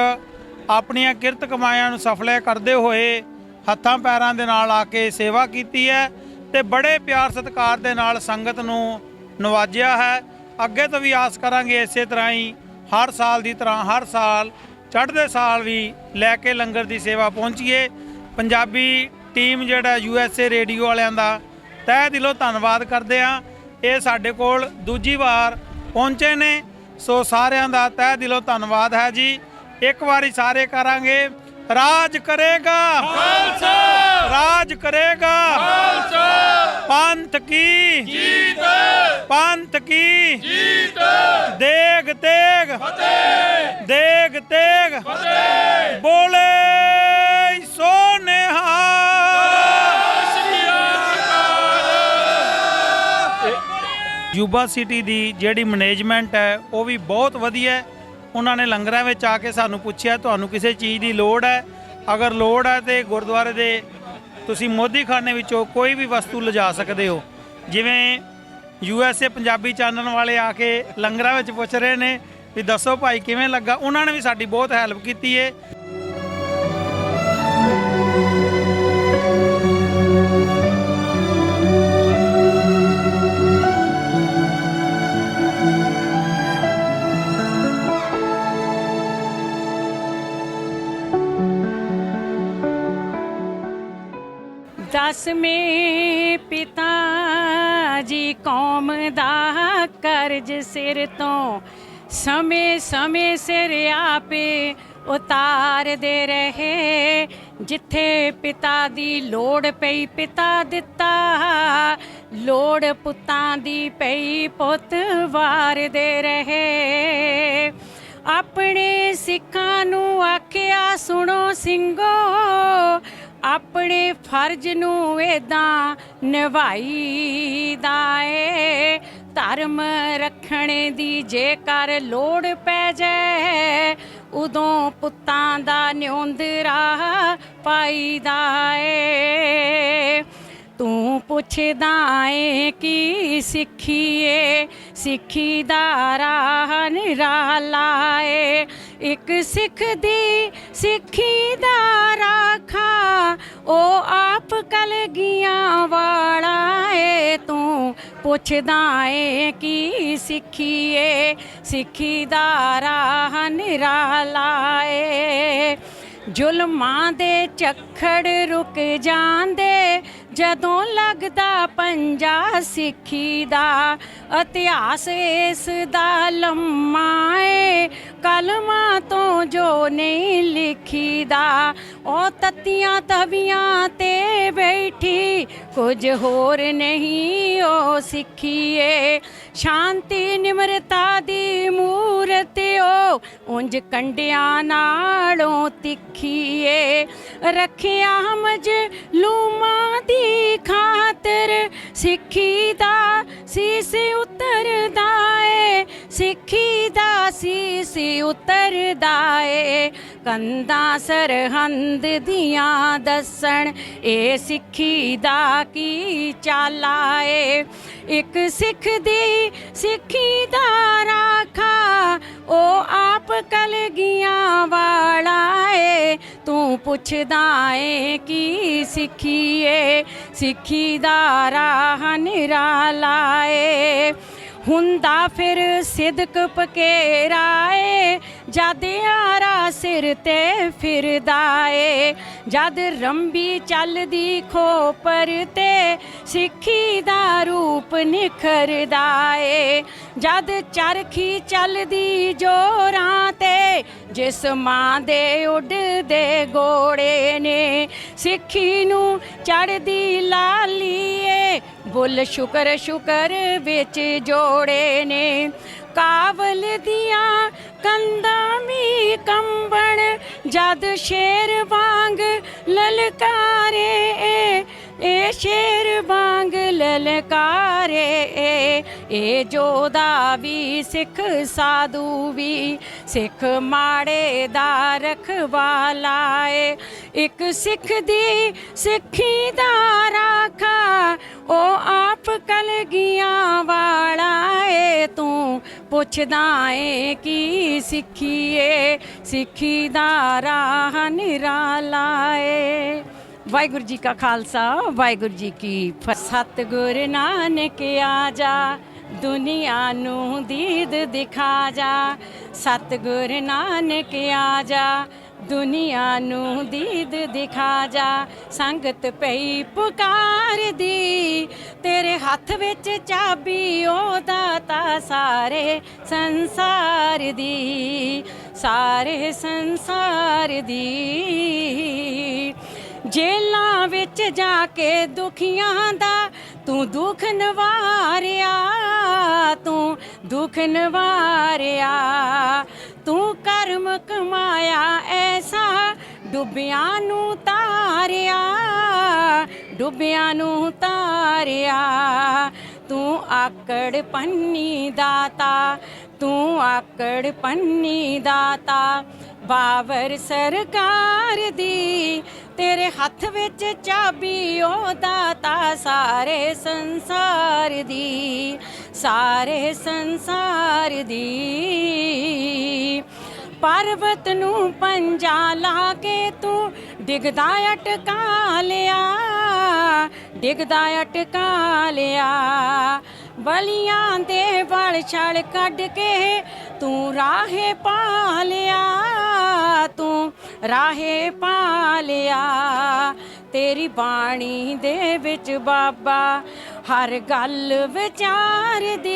ਆਪਣੀਆਂ ਕਿਰਤ ਕਮਾਈਆਂ ਨੂੰ ਸਫਲ ਕਰਦੇ ਹੋਏ ਹੱਥਾਂ ਪੈਰਾਂ ਦੇ ਨਾਲ ਆ ਕੇ ਸੇਵਾ ਕੀਤੀ ਹੈ ਤੇ ਬੜੇ ਪਿਆਰ ਸਤਿਕਾਰ ਦੇ ਨਾਲ ਸੰਗਤ ਨੂੰ ਨਵਾਜਿਆ ਹੈ। ਅੱਗੇ ਤੋਂ ਵੀ ਆਸ ਕਰਾਂਗੇ ਇਸੇ ਤਰ੍ਹਾਂ ਹੀ ਹਰ ਸਾਲ ਦੀ ਤਰ੍ਹਾਂ ਹਰ ਸਾਲ ਚੜ੍ਹਦੇ ਸਾਲ ਵੀ ਲੈ ਕੇ ਲੰਗਰ ਦੀ ਸੇਵਾ ਪਹੁੰਚੀਏ। ਪੰਜਾਬੀ ਟੀਮ ਜਿਹੜਾ USA ਰੇਡੀਓ ਵਾਲਿਆਂ ਦਾ ਤਹਿ ਦਿਲੋਂ ਧੰਨਵਾਦ ਕਰਦੇ ਹਾਂ। ਇਹ ਸਾਡੇ ਕੋਲ ਦੂਜੀ ਵਾਰ ਪਹੁੰਚੇ ਨੇ, ਸੋ ਸਾਰਿਆਂ ਦਾ ਤਹਿ ਦਿਲੋਂ ਧੰਨਵਾਦ ਹੈ ਜੀ। ਇੱਕ ਵਾਰੀ ਸਾਰੇ ਕਰਾਂਗੇ। ਰਾਜ ਕਰੇਗਾ ਖਾਲਸਾ, ਰਾਜ ਕਰੇਗਾ ਖਾਲਸਾ, ਪੰਥ ਕੀ ਜੀਤ, ਪੰਥ ਕੀ ਜੀਤ, ਦੇਗ ਤੇਗ ਫਤਿਹ, ਦੇਗ ਤੇਗ ਫਤਿਹ, ਬੋਲੇ ਸੋ ਨਿਹਾਲ। ਯੂਬਾ ਸਿਟੀ ਦੀ ਜਿਹੜੀ ਮੈਨੇਜਮੈਂਟ ਹੈ ਉਹ ਵੀ ਬਹੁਤ ਵਧੀਆ ਹੈ। ਉਹਨਾਂ ਨੇ ਲੰਗਰਾਂ ਵਿੱਚ ਆ ਕੇ ਸਾਨੂੰ ਪੁੱਛਿਆ ਤੁਹਾਨੂੰ ਕਿਸੇ ਚੀਜ਼ ਦੀ ਲੋੜ ਹੈ, ਅਗਰ ਲੋੜ ਹੈ ਤੇ ਗੁਰਦੁਆਰੇ ਦੇ ਤੁਸੀਂ ਮੋਦੀਖਾਨੇ ਵਿੱਚੋਂ ਕੋਈ ਵੀ ਵਸਤੂ ਲਿਜਾ ਸਕਦੇ ਹੋ। ਜਿਵੇਂ USA ਪੰਜਾਬੀ ਚੈਨਲ ਵਾਲੇ ਆ ਕੇ ਲੰਗਰਾਂ ਵਿੱਚ ਪੁੱਛ ਰਹੇ ਨੇ ਵੀ ਦੱਸੋ ਭਾਈ ਕਿਵੇਂ ਲੱਗਾ, ਉਹਨਾਂ ਨੇ ਵੀ ਸਾਡੀ ਬਹੁਤ ਹੈਲਪ ਕੀਤੀ ਹੈ। ਦਸਵੇਂ ਪਿਤਾ ਜੀ ਕੌਮ ਦਾ ਕਰਜ਼ ਸਿਰ ਤੋਂ ਸਮੇਂ ਸਮੇਂ ਸਿਰ ਆਪੇ ਉਤਾਰਦੇ ਰਹੇ। ਜਿੱਥੇ ਪਿਤਾ ਦੀ ਲੋੜ ਪਈ ਪਿਤਾ ਦਿੱਤਾ, ਲੋੜ ਪੁੱਤਾਂ ਦੀ ਪਈ ਪੁੱਤ ਵਾਰਦੇ ਰਹੇ। ਆਪਣੇ ਸਿੱਖਾਂ ਨੂੰ ਆਖਿਆ ਸੁਣੋ ਸਿੰਘੋ, ਆਪਣੇ ਫਰਜ਼ ਨੂੰ ਏਦਾਂ ਨਿਭਾਈਦਾ ਏ। ਧਰਮ ਰੱਖਣੇ ਦੀ ਜੇਕਰ ਲੋੜ ਪੈ ਜਾਏ, ਉਦੋਂ ਪੁੱਤਾਂ ਦਾ ਨਿਉਂਦਰਾ ਪਾਈਦਾ ਏ। ਤੂੰ ਪੁੱਛਦਾ ਏ ਕੀ ਸਿੱਖੀਏ, ਸਿੱਖੀ ਦਾ ਰਾਹ ਨਿਰਾਲਾ ਏ। ਇੱਕ ਸਿੱਖ ਦੀ ਸਿੱਖੀ ਦਾ ਰਾਖਾ, ਉਹ ਆਪ ਕਲਗੀਆਂ ਵਾਲਾ ਏ। ਤੂੰ ਪੁੱਛਦਾ ਏ ਕੀ ਸਿੱਖੀਏ, ਸਿੱਖੀ ਦਾ ਰਾਹ ਨਿਰਾਲਾ ਏ। ਜ਼ੁਲਮਾਂ ਦੇ ਝੱਖੜ ਰੁਕ ਜਾਂਦੇ ਜਦੋਂ ਲੱਗਦਾ ਪੰਜਾ ਸਿੱਖੀ ਦਾ। ਇਤਿਹਾਸ ਇਸ ਦਾ ਲੰਮਾ ਏ, ਕਲਮਾਂ ਤੋਂ ਜੋ ਨਹੀਂ ਲਿਖੀਦਾ। ਉਹ ਤੱਤੀਆਂ ਤਵੀਆਂ ਤੇ ਬੈਠੀ ਕੁਝ ਹੋਰ ਨਹੀਂ ਉਹ ਸਿੱਖੀਏ। ਸ਼ਾਂਤੀ ਨਿਮਰਤਾ ਦੀ ਮੂਰਤ ਉਹ ਉਂਝ ਕੰਡਿਆਂ ਨਾਲੋਂ ਤਿੱਖੀਏ। ਰੱਖਿਆ ਮਜ਼ਲੂਮਾਂ ਦੀ ਖਾਤਰ ਸਿੱਖੀ ਦਾ ਸੀਸ ਉਤਰਦਾ ਏ, ਸਿੱਖੀ ਦਾ ਸੀਸ ਉਤਰਦਾ ਏ। ਕੰਧਾਂ ਸਰਹੰਦ ਦੀਆਂ ਦੱਸਣ ਇਹ ਸਿੱਖੀ ਦਾ ਕੀ ਚਾਲਾ ਏ। ਇੱਕ ਸਿੱਖ ਦੀ ਸਿੱਖੀ ਦਾ ਰਾਖਾ, ਉਹ ਆਪ ਕਲਗੀਆਂ ਵਾਲਾ ਏ। ਤੂੰ ਪੁੱਛਦਾ ਏ ਕੀ ਸਿੱਖੀਏ, ਸਿੱਖੀ ਦਾ ਰਾਹ ਨਿਰਾਲਾ ਏ। ਹੁੰਦਾ ਫਿਰ ਸਿਦਕ ਪਕੇਰਾ ਏ, ਜਦ ਯਾਰਾ ਸਿਰ ਤੇ ਫਿਰਦਾ ਏ ਜਦ ਰੰਬੀ ਚੱਲਦੀ ਖੋਪਰ ਤੇ ਸਿੱਖੀ ਦਾ ਰੂਪ ਨਿਖਰਦਾ ਏ ਜਦ ਚਰਖੀ ਚੱਲਦੀ ਜੋਰਾਂ ਤੇ ਜਿਸਮਾਂ ਦੇ ਉੱਡਦੇ ਗੋੜੇ ਨੇ ਸਿੱਖੀ ਨੂੰ ਚੜ੍ਹਦੀ ਲਾਲੀ ਏ ਬੁੱਲ ਸ਼ੁਕਰ ਸ਼ੁਕਰ ਵਿੱਚ ਜੋੜੇ ਨੇ ਕਾਬਲ ਦੀਆਂ ਕੰਧਾਂ ਵੀ ਕੰਬਣ ਜਦ ਸ਼ੇਰ ਵਾਂਗ ਲਲਕਾਰੇ ਇਹ ਸ਼ੇਰ ਵਾਂਗ ਲਲਕਾਰੇ ਇਹ ਜੋਧਾ ਵੀ ਸਿੱਖ ਸਾਧੂ ਵੀ ਸਿੱਖ ਮਾੜੇ ਦਾ ਰਖਵਾਲਾ ਏ ਇੱਕ ਸਿੱਖ ਦੀ ਸਿੱਖੀ ਦਾ ਰਾਖਾ ਉਹ ਆਪ ਕਲਗੀਆਂ ਵਾਲਾ ਏ ਤੂੰ ਪੁੱਛਦਾ ਏ ਕੀ ਸਿੱਖੀਏ ਸਿੱਖੀ ਦਾ ਰਾਹ ਨਿਰਾਲਾ ਏ ਵਾਹਿਗੁਰੂ ਜੀ ਕਾ ਖਾਲਸਾ ਵਾਹਿਗੁਰੂ ਜੀ ਕੀ ਫਤਿਹ ਸਤਿਗੁਰ ਨਾਨਕ ਆ ਜਾ ਦੁਨੀਆ ਨੂੰ ਦੀਦ ਦਿਖਾ ਜਾ ਸਤਿਗੁਰ ਨਾਨਕ ਆ ਜਾ ਦੁਨੀਆ ਨੂੰ ਦੀਦ ਦਿਖਾ ਜਾ ਸੰਗਤ ਪਈ ਪੁਕਾਰਦੀ ਤੇਰੇ ਹੱਥ ਵਿੱਚ ਚਾਬੀ ਉਹ ਦਾਤਾ ਸਾਰੇ ਸੰਸਾਰ ਦੀ ਸਾਰੇ ਸੰਸਾਰ ਦੀ ਜੇਲਾਂ ਵਿੱਚ ਜਾ ਕੇ ਦੁਖੀਆਂ ਦਾ ਤੂੰ ਦੁੱਖ ਨਿਵਾਰਿਆ ਤੂੰ ਦੁੱਖ ਨਿਵਾਰਿਆ ਤੂੰ ਕਰਮ ਕਮਾਇਆ ਐਸਾ ਡੁੱਬਿਆਂ ਨੂੰ ਤਾਰਿਆ ਡੁੱਬਿਆਂ ਨੂੰ ਤਾਰਿਆ ਤੂੰ ਆਕੜ ਪੰਨੀ ਦਾਤਾ ਤੂੰ ਆਕੜ ਪੰਨੀ ਦਾਤਾ ਬਾਬਰ ਸਰਕਾਰ ਦੀ ਤੇਰੇ ਹੱਥ ਵਿੱਚ ਚਾਬੀ ਉਹ ਦਾਤਾ ਸਾਰੇ ਸੰਸਾਰ ਦੀ ਸਾਰੇ ਸੰਸਾਰ ਦੀ ਪਰਬਤ ਨੂੰ ਪੰਜਾ ਲਾ ਕੇ ਤੂੰ ਡਿੱਗਦਾ ਅਟਕਾ ਲਿਆ ਡਿੱਗਦਾ ਅਟਕਾ ਲਿਆ ਬਲੀਆਂ ਦੇ ਵਲ ਛਲ ਕੱਢ ਕੇ ਤੂੰ ਰਾਹੇ ਪਾ ਲਿਆ ਤੂੰ ਰਾਹੇ ਪਾ ਲਿਆ ਤੇਰੀ ਬਾਣੀ ਦੇ ਵਿੱਚ ਬਾਬਾ ਹਰ ਗੱਲ ਵਿਚਾਰਦੀ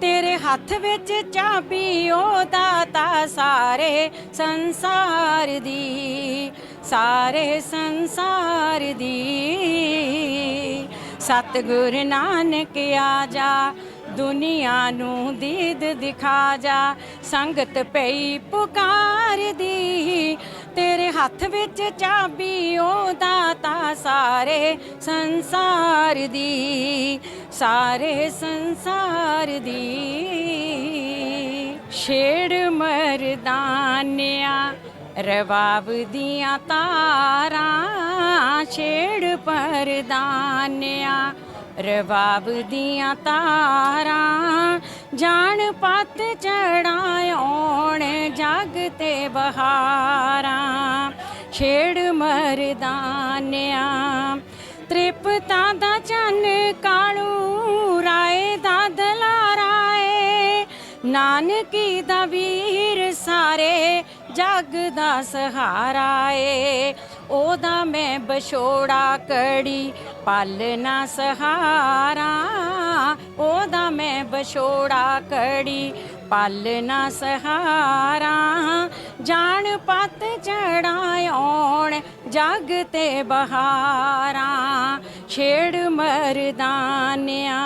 ਤੇਰੇ ਹੱਥ ਵਿੱਚ ਚਾਬੀ ਉਹ ਦਾਤਾ ਸਾਰੇ ਸੰਸਾਰ ਦੀ ਸਾਰੇ ਸੰਸਾਰ ਦੀ ਸਤਿਗੁਰ ਨਾਨਕ ਆ ਜਾ ਦੁਨੀਆ ਨੂੰ ਦੀਦ ਦਿਖਾ ਜਾ ਸੰਗਤ ਪਈ ਪੁਕਾਰਦੀ ਤੇਰੇ ਹੱਥ ਵਿੱਚ ਚਾਬੀ ਉਹ ਦਾਤਾ ਸਾਰੇ ਸੰਸਾਰ ਦੀ ਸਾਰੇ ਸੰਸਾਰ ਦੀ ਛੇੜ ਮਰਦਾਨਿਆ ਰਵਾਬ ਦੀਆਂ ਤਾਰਾਂ ਛੇੜ ਪਰਦਾਨਿਆ ਰਵਾਬ ਦੀਆਂ ਤਾਰਾਂ ਜਾਣ ਪੱਤ ਚੜਾਉਣ ਜਗ ਤੇ ਬਹਾਰਾਂ ਛੇੜ ਮਰਦਾਨਿਆ ਤ੍ਰਿਪਤਾ ਦਾ ਚੰਨ ਕਾਲੂ ਰਾਏ ਦਾ ਦਲਾਰਾ ਏ ਨਾਨਕੀ ਦਾ ਵੀਰ ਸਾਰੇ ਜਗ ਦਾ ਸਹਾਰਾ ਏ ਉਹਦਾ ਮੈਂ ਬਛੋੜਾ ਕੜੀ ਪਲ ਨਾ ਸਹਾਰਾ ਉਹਦਾ ਮੈਂ ਬਛੋੜਾ ਕੜੀ ਪਲ ਨਾ ਸਹਾਰਾ ਜਾਣ ਪੱਤ ਚੜਾਉਣ ਜਗ ਤੇ ਬਹਾਰਾਂ ਛੇੜ ਮਰਦਾਨਿਆ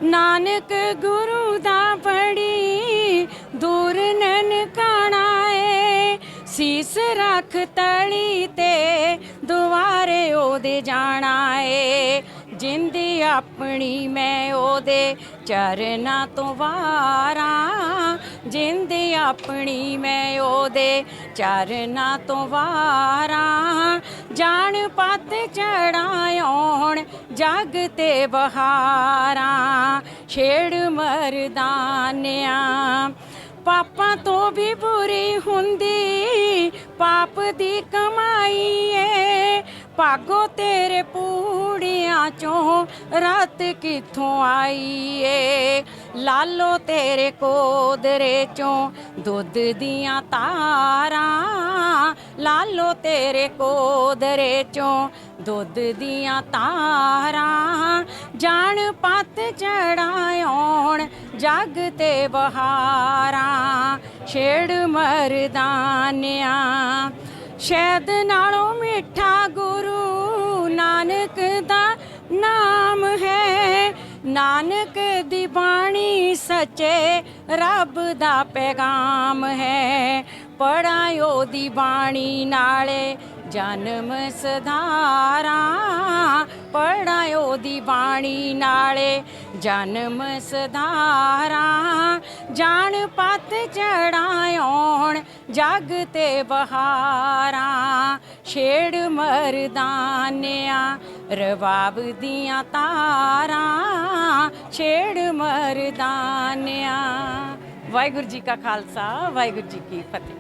ਨਾਨਕ ਗੁਰੂ ਦਾ ਬੜੀ ਦੂਰ ਨਨਕਾਣਾ ਏ ਸੀਸ ਰੱਖ ਤਲੀ ਤੇ ਦੁਆਰੇ ਉਹਦੇ ਜਾਣਾ ਏ ਜਿੰਦੀ ਆਪਣੀ ਮੈਂ ਉਹਦੇ ਚਰਨਾਂ ਤੋਂ ਵਾਰਾਂ ਜਿੰਦੀ ਆਪਣੀ ਮੈਂ ਉਹਦੇ ਚਰਨਾਂ ਤੋਂ ਵਾਰਾਂ ਜਾਣ ਪੱਤ ਚੜਾਉਣ ਜਗ ਤੇ ਬਹਾਰਾਂ ਛੇੜ ਮਰਦਾਨਿਆ ਪਾਪਾਂ ਤੋਂ ਵੀ ਬੁਰੀ ਹੁੰਦੀ ਪਾਪ ਦੀ ਕਮਾਈ ਏ ਭਾਗੋ ਤੇਰੇ ਪੂੜੀਆਂ ਚੋਂ ਰਾਤ ਕਿੱਥੋਂ ਆਈ ਏ ਲਾਲੋ ਤੇਰੇ ਕੋਦਰੇ ਚੋਂ ਦੁੱਧ ਦੀਆਂ ਤਾਰਾਂ ਲਾਲੋ ਤੇਰੇ ਕੋਦਰੇ ਚੋਂ ਦੁੱਧ ਦੀਆਂ ਤਾਰਾਂ ਜਾਣ ਪੱਤ ਚੜਾਉਣ ਜੱਗ ਤੇ ਬਹਾਰਾਂ ਛੇੜ ਮਰਦਾਨਿਆਂ ਸ਼ਹਿਦ ਨਾਲੋਂ ਮਿੱਠਾ ਗੁਰੂ ਨਾਨਕ ਦਾ ਨਾਮ ਹੈ ਨਾਨਕ ਦੀ ਬਾਣੀ ਸੱਚੇ ਰੱਬ ਦਾ ਪੈਗਾਮ ਹੈ ਪੜਾਇਓ ਦੀ ਬਾਣੀ ਨਾਲੇ ਜਨਮ ਸਧਾਰਾਂ ਪੜਾਇਓ ਦੀ ਬਾਣੀ ਨਾਲੇ ਜਨਮ ਸਧਾਰਾਂ ਜਾਣ ਪੱਤ ਚੜਾਉਣ ਜੱਗ ਤੇ ਬਹਾਰਾਂ ਛੇੜ ਮਰਦਾਨਿਆਂ ਰਬਾਬ ਦੀਆਂ ਤਾਰਾਂ ਛੇੜ ਮਰਦਾਨਿਆਂ ਵਾਹਿਗੁਰੂ ਜੀ ਕਾ ਖਾਲਸਾ ਵਾਹਿਗੁਰੂ ਜੀ ਕੀ ਫਤਿਹ।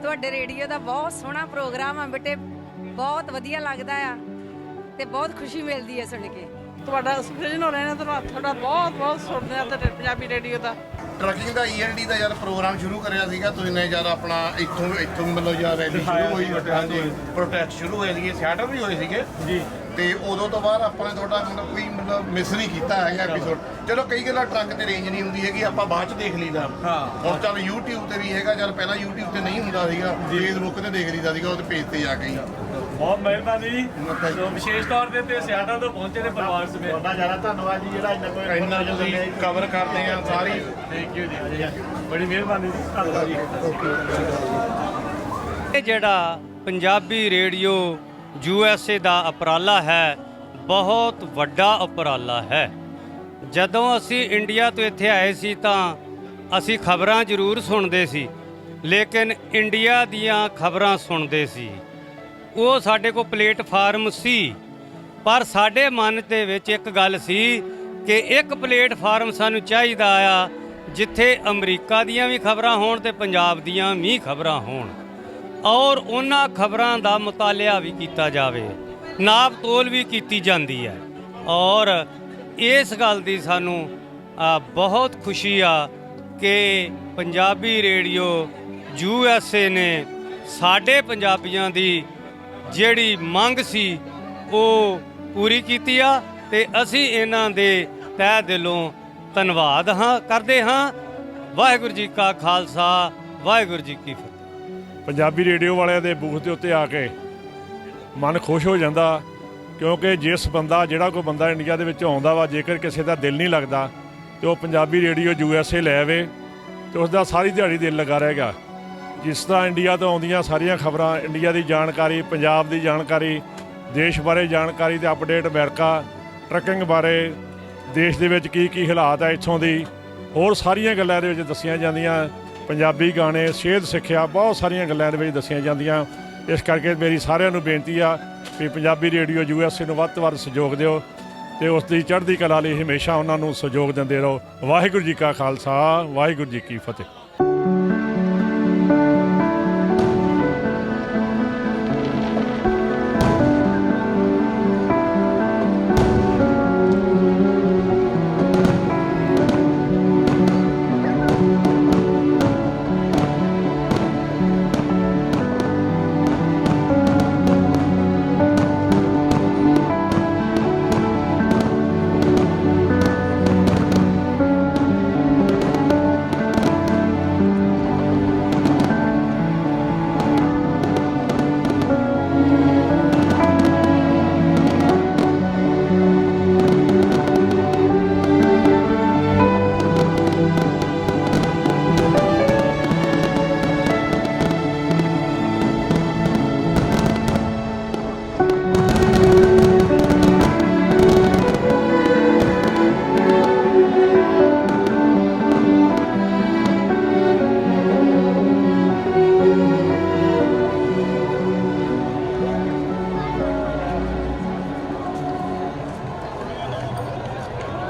ਤੁਹਾਡੇ ਰੇਡੀਓ ਦਾ ਬਹੁਤ ਸੋਹਣਾ ਪ੍ਰੋਗਰਾਮ ਆ ਬੇਟੇ, ਬਹੁਤ ਵਧੀਆ ਲੱਗਦਾ ਆ ਤੇ ਬਹੁਤ ਖੁਸ਼ੀ ਮਿਲਦੀ ਹੈ ਸੁਣ ਕੇ। ਤੁਹਾਡਾ ਸੁਖਜਨ ਹੋ ਰਹੇ ਨੇ ਤੁਹਾਡਾ ਬਹੁਤ ਬਹੁਤ ਸੁਣਦੇ ਆ ਤੇ ਪੰਜਾਬੀ ਰੇਡੀਓ ਦਾ। ਟਰੱਕਿੰਗ ਦਾ ਈਐਨਡੀ ਦਾ ਜਦ ਪ੍ਰੋਗਰਾਮ ਸ਼ੁਰੂ ਕਰਿਆ ਸੀਗਾ ਤੁਸੀਂ ਨੇ, ਜਦ ਆਪਣਾ ਇੱਥੋਂ ਮਤਲਬ ਜਦ ਰੈਲੀ ਸ਼ੁਰੂ ਹੋਈ, ਹਾਂਜੀ ਪ੍ਰੋਟੈਸਟ ਸ਼ੁਰੂ ਹੋਏ ਸੀਗੇ, ਸਿਆਟਲ ਵੀ ਹੋਏ ਸੀਗੇ ਜੀ, ਤੇ ਉਦੋਂ ਤੋਂ ਬਾਅਦ ਆਪਾਂ ਨੇ ਤੁਹਾਡਾ ਮਤਲਬ ਕੋਈ ਮਿਸ ਨਹੀਂ ਕੀਤਾ ਹੈਗਾ ਐਪੀਸੋਡ। ਚਲੋ ਕਈ ਗੱਲਾਂ ਟਰੱਕ ਤੇ ਰੇਂਜ ਨਹੀਂ ਹੁੰਦੀ ਹੈਗੀ, ਆਪਾਂ ਬਾਅਦ ਚ ਦੇਖ ਲਈਦਾ। ਹੁਣ ਚੱਲ YouTube ਤੇ ਵੀ ਹੈਗਾ, ਚੱਲ ਪਹਿਲਾਂ YouTube ਤੇ ਨਹੀਂ ਹੁੰਦਾ ਸੀਗਾ, ਫੇਸਬੁੱਕ ਤੇ ਦੇਖ ਲਈਦਾ ਸੀਗਾ, ਉਹਦੇ ਪੇਜ ਤੇ ਜਾ ਕੇ ਹੀ। ਬਹੁਤ ਮਿਹਰਬਾਨੀ ਜੀ, ਵਿਸ਼ੇਸ਼ ਤੌਰ ਤੇ ਸਿਆਟਲ ਤੋਂ ਪਹੁੰਚੇ ਨੇ ਪਰਿਵਾਰ ਸਮੇਤ। ਤੁਹਾਡਾ ਜ਼ਿਆਦਾ ਧੰਨਵਾਦ ਜੀ, ਜਿਹੜਾ ਇੰਨਾ ਜਲਦੀ ਕਵਰ ਕਰਦੇ ਆ ਸਾਰੀ। ਥੈਂਕ ਯੂ ਜੀ, ਬੜੀ ਮਿਹਰਬਾਨੀ ਜੀ, ਧੰਨਵਾਦ ਜੀ। ਇਹ ਜਿਹੜਾ ਪੰਜਾਬੀ ਰੇਡੀਓ USA ਦਾ ਉਪਰਾਲਾ ਹੈ, ਬਹੁਤ ਵੱਡਾ ਉਪਰਾਲਾ ਹੈ। ਜਦੋਂ ਅਸੀਂ ਇੰਡੀਆ ਤੋਂ ਇੱਥੇ ਆਏ ਸੀ ਤਾਂ ਅਸੀਂ ਖਬਰਾਂ ਜ਼ਰੂਰ ਸੁਣਦੇ ਸੀ, ਲੇਕਿਨ ਇੰਡੀਆ ਦੀਆਂ ਖਬਰਾਂ ਸੁਣਦੇ ਸੀ। ਉਹ ਸਾਡੇ ਕੋਲ ਪਲੇਟਫਾਰਮ ਸੀ, ਪਰ ਸਾਡੇ ਮਨ ਦੇ ਵਿੱਚ ਇੱਕ ਗੱਲ ਸੀ ਕਿ ਇੱਕ ਪਲੇਟਫਾਰਮ ਸਾਨੂੰ ਚਾਹੀਦਾ ਆ ਜਿੱਥੇ ਅਮਰੀਕਾ ਦੀਆਂ ਵੀ ਖਬਰਾਂ ਹੋਣ ਤੇ ਪੰਜਾਬ ਦੀਆਂ ਵੀ ਖਬਰਾਂ ਹੋਣ, ਔਰ ਉਹਨਾਂ ਖਬਰਾਂ ਦਾ ਮੁਤਾਲਿਆ ਵੀ ਕੀਤਾ ਜਾਵੇ, ਨਾਪ ਤੋਲ ਵੀ ਕੀਤੀ ਜਾਂਦੀ ਹੈ। ਔਰ ਇਸ ਗੱਲ ਦੀ ਸਾਨੂੰ ਬਹੁਤ ਖੁਸ਼ੀ ਆ ਕਿ ਪੰਜਾਬੀ ਰੇਡੀਓ USA ਨੇ ਸਾਡੇ ਪੰਜਾਬੀਆਂ ਦੀ ਜਿਹੜੀ ਮੰਗ ਸੀ ਉਹ ਪੂਰੀ ਕੀਤੀ ਆ, ਤੇ ਅਸੀਂ ਇਹਨਾਂ ਦੇ ਤਹਿ ਦਿਲੋਂ ਧੰਨਵਾਦ ਕਰਦੇ ਹਾਂ। ਵਾਹਿਗੁਰੂ ਜੀ ਕਾ ਖਾਲਸਾ, ਵਾਹਿਗੁਰੂ ਜੀ ਕੀ ਫਤਿਹ। ਪੰਜਾਬੀ ਰੇਡੀਓ ਵਾਲਿਆਂ ਦੇ ਬੂਥ ਦੇ ਉੱਤੇ ਆ ਕੇ ਮਨ ਖੁਸ਼ ਹੋ ਜਾਂਦਾ, ਕਿਉਂਕਿ ਜਿਸ ਬੰਦਾ ਜਿਹੜਾ ਕੋਈ ਬੰਦਾ ਇੰਡੀਆ ਦੇ ਵਿੱਚ ਆਉਂਦਾ ਵਾ, ਜੇਕਰ ਕਿਸੇ ਦਾ ਦਿਲ ਨਹੀਂ ਲੱਗਦਾ ਤੇ ਉਹ ਪੰਜਾਬੀ ਰੇਡੀਓ USA ਲੈ ਆਵੇ ਤੇ ਉਸ ਦਾ ਸਾਰੀ ਦਿਹਾੜੀ ਦਿਲ ਲੱਗਾ ਰਹੇਗਾ। ਜਿਸ ਤਰ੍ਹਾਂ ਇੰਡੀਆ ਤੋਂ ਆਉਂਦੀਆਂ ਸਾਰੀਆਂ ਖਬਰਾਂ, ਇੰਡੀਆ ਦੀ ਜਾਣਕਾਰੀ, ਪੰਜਾਬ ਦੀ ਜਾਣਕਾਰੀ, ਦੇਸ਼ ਬਾਰੇ ਜਾਣਕਾਰੀ ਤੇ ਅਪਡੇਟ, ਅਮਰੀਕਾ ਟਰੱਕਿੰਗ ਬਾਰੇ, ਦੇਸ਼ ਦੇ ਵਿੱਚ ਕੀ ਕੀ ਹਾਲਾਤ ਹੈ ਇੱਥੋਂ ਦੀ, ਹੋਰ ਸਾਰੀਆਂ ਗੱਲਾਂ ਦੇ ਵਿੱਚ ਦੱਸੀਆਂ ਜਾਂਦੀਆਂ। ਪੰਜਾਬੀ ਗਾਣੇ, ਸਿਹਤ ਸਿੱਖਿਆ, ਬਹੁਤ ਸਾਰੀਆਂ ਗੱਲਾਂ ਦੇ ਵਿੱਚ ਦੱਸੀਆਂ ਜਾਂਦੀਆਂ। ਇਸ ਕਰਕੇ ਮੇਰੀ ਸਾਰਿਆਂ ਨੂੰ ਬੇਨਤੀ ਆ ਵੀ ਪੰਜਾਬੀ ਰੇਡੀਓ USA ਨੂੰ ਵੱਧ ਤੋਂ ਵੱਧ ਸਹਿਯੋਗ ਦਿਓ ਤੇ ਉਸ ਦੀ ਚੜ੍ਹਦੀ ਕਲਾ ਲਈ ਹਮੇਸ਼ਾ ਉਹਨਾਂ ਨੂੰ ਸਹਿਯੋਗ ਦਿੰਦੇ ਰਹੋ। ਵਾਹਿਗੁਰੂ ਜੀ ਕਾ ਖਾਲਸਾ, ਵਾਹਿਗੁਰੂ ਜੀ ਕੀ ਫਤਿਹ।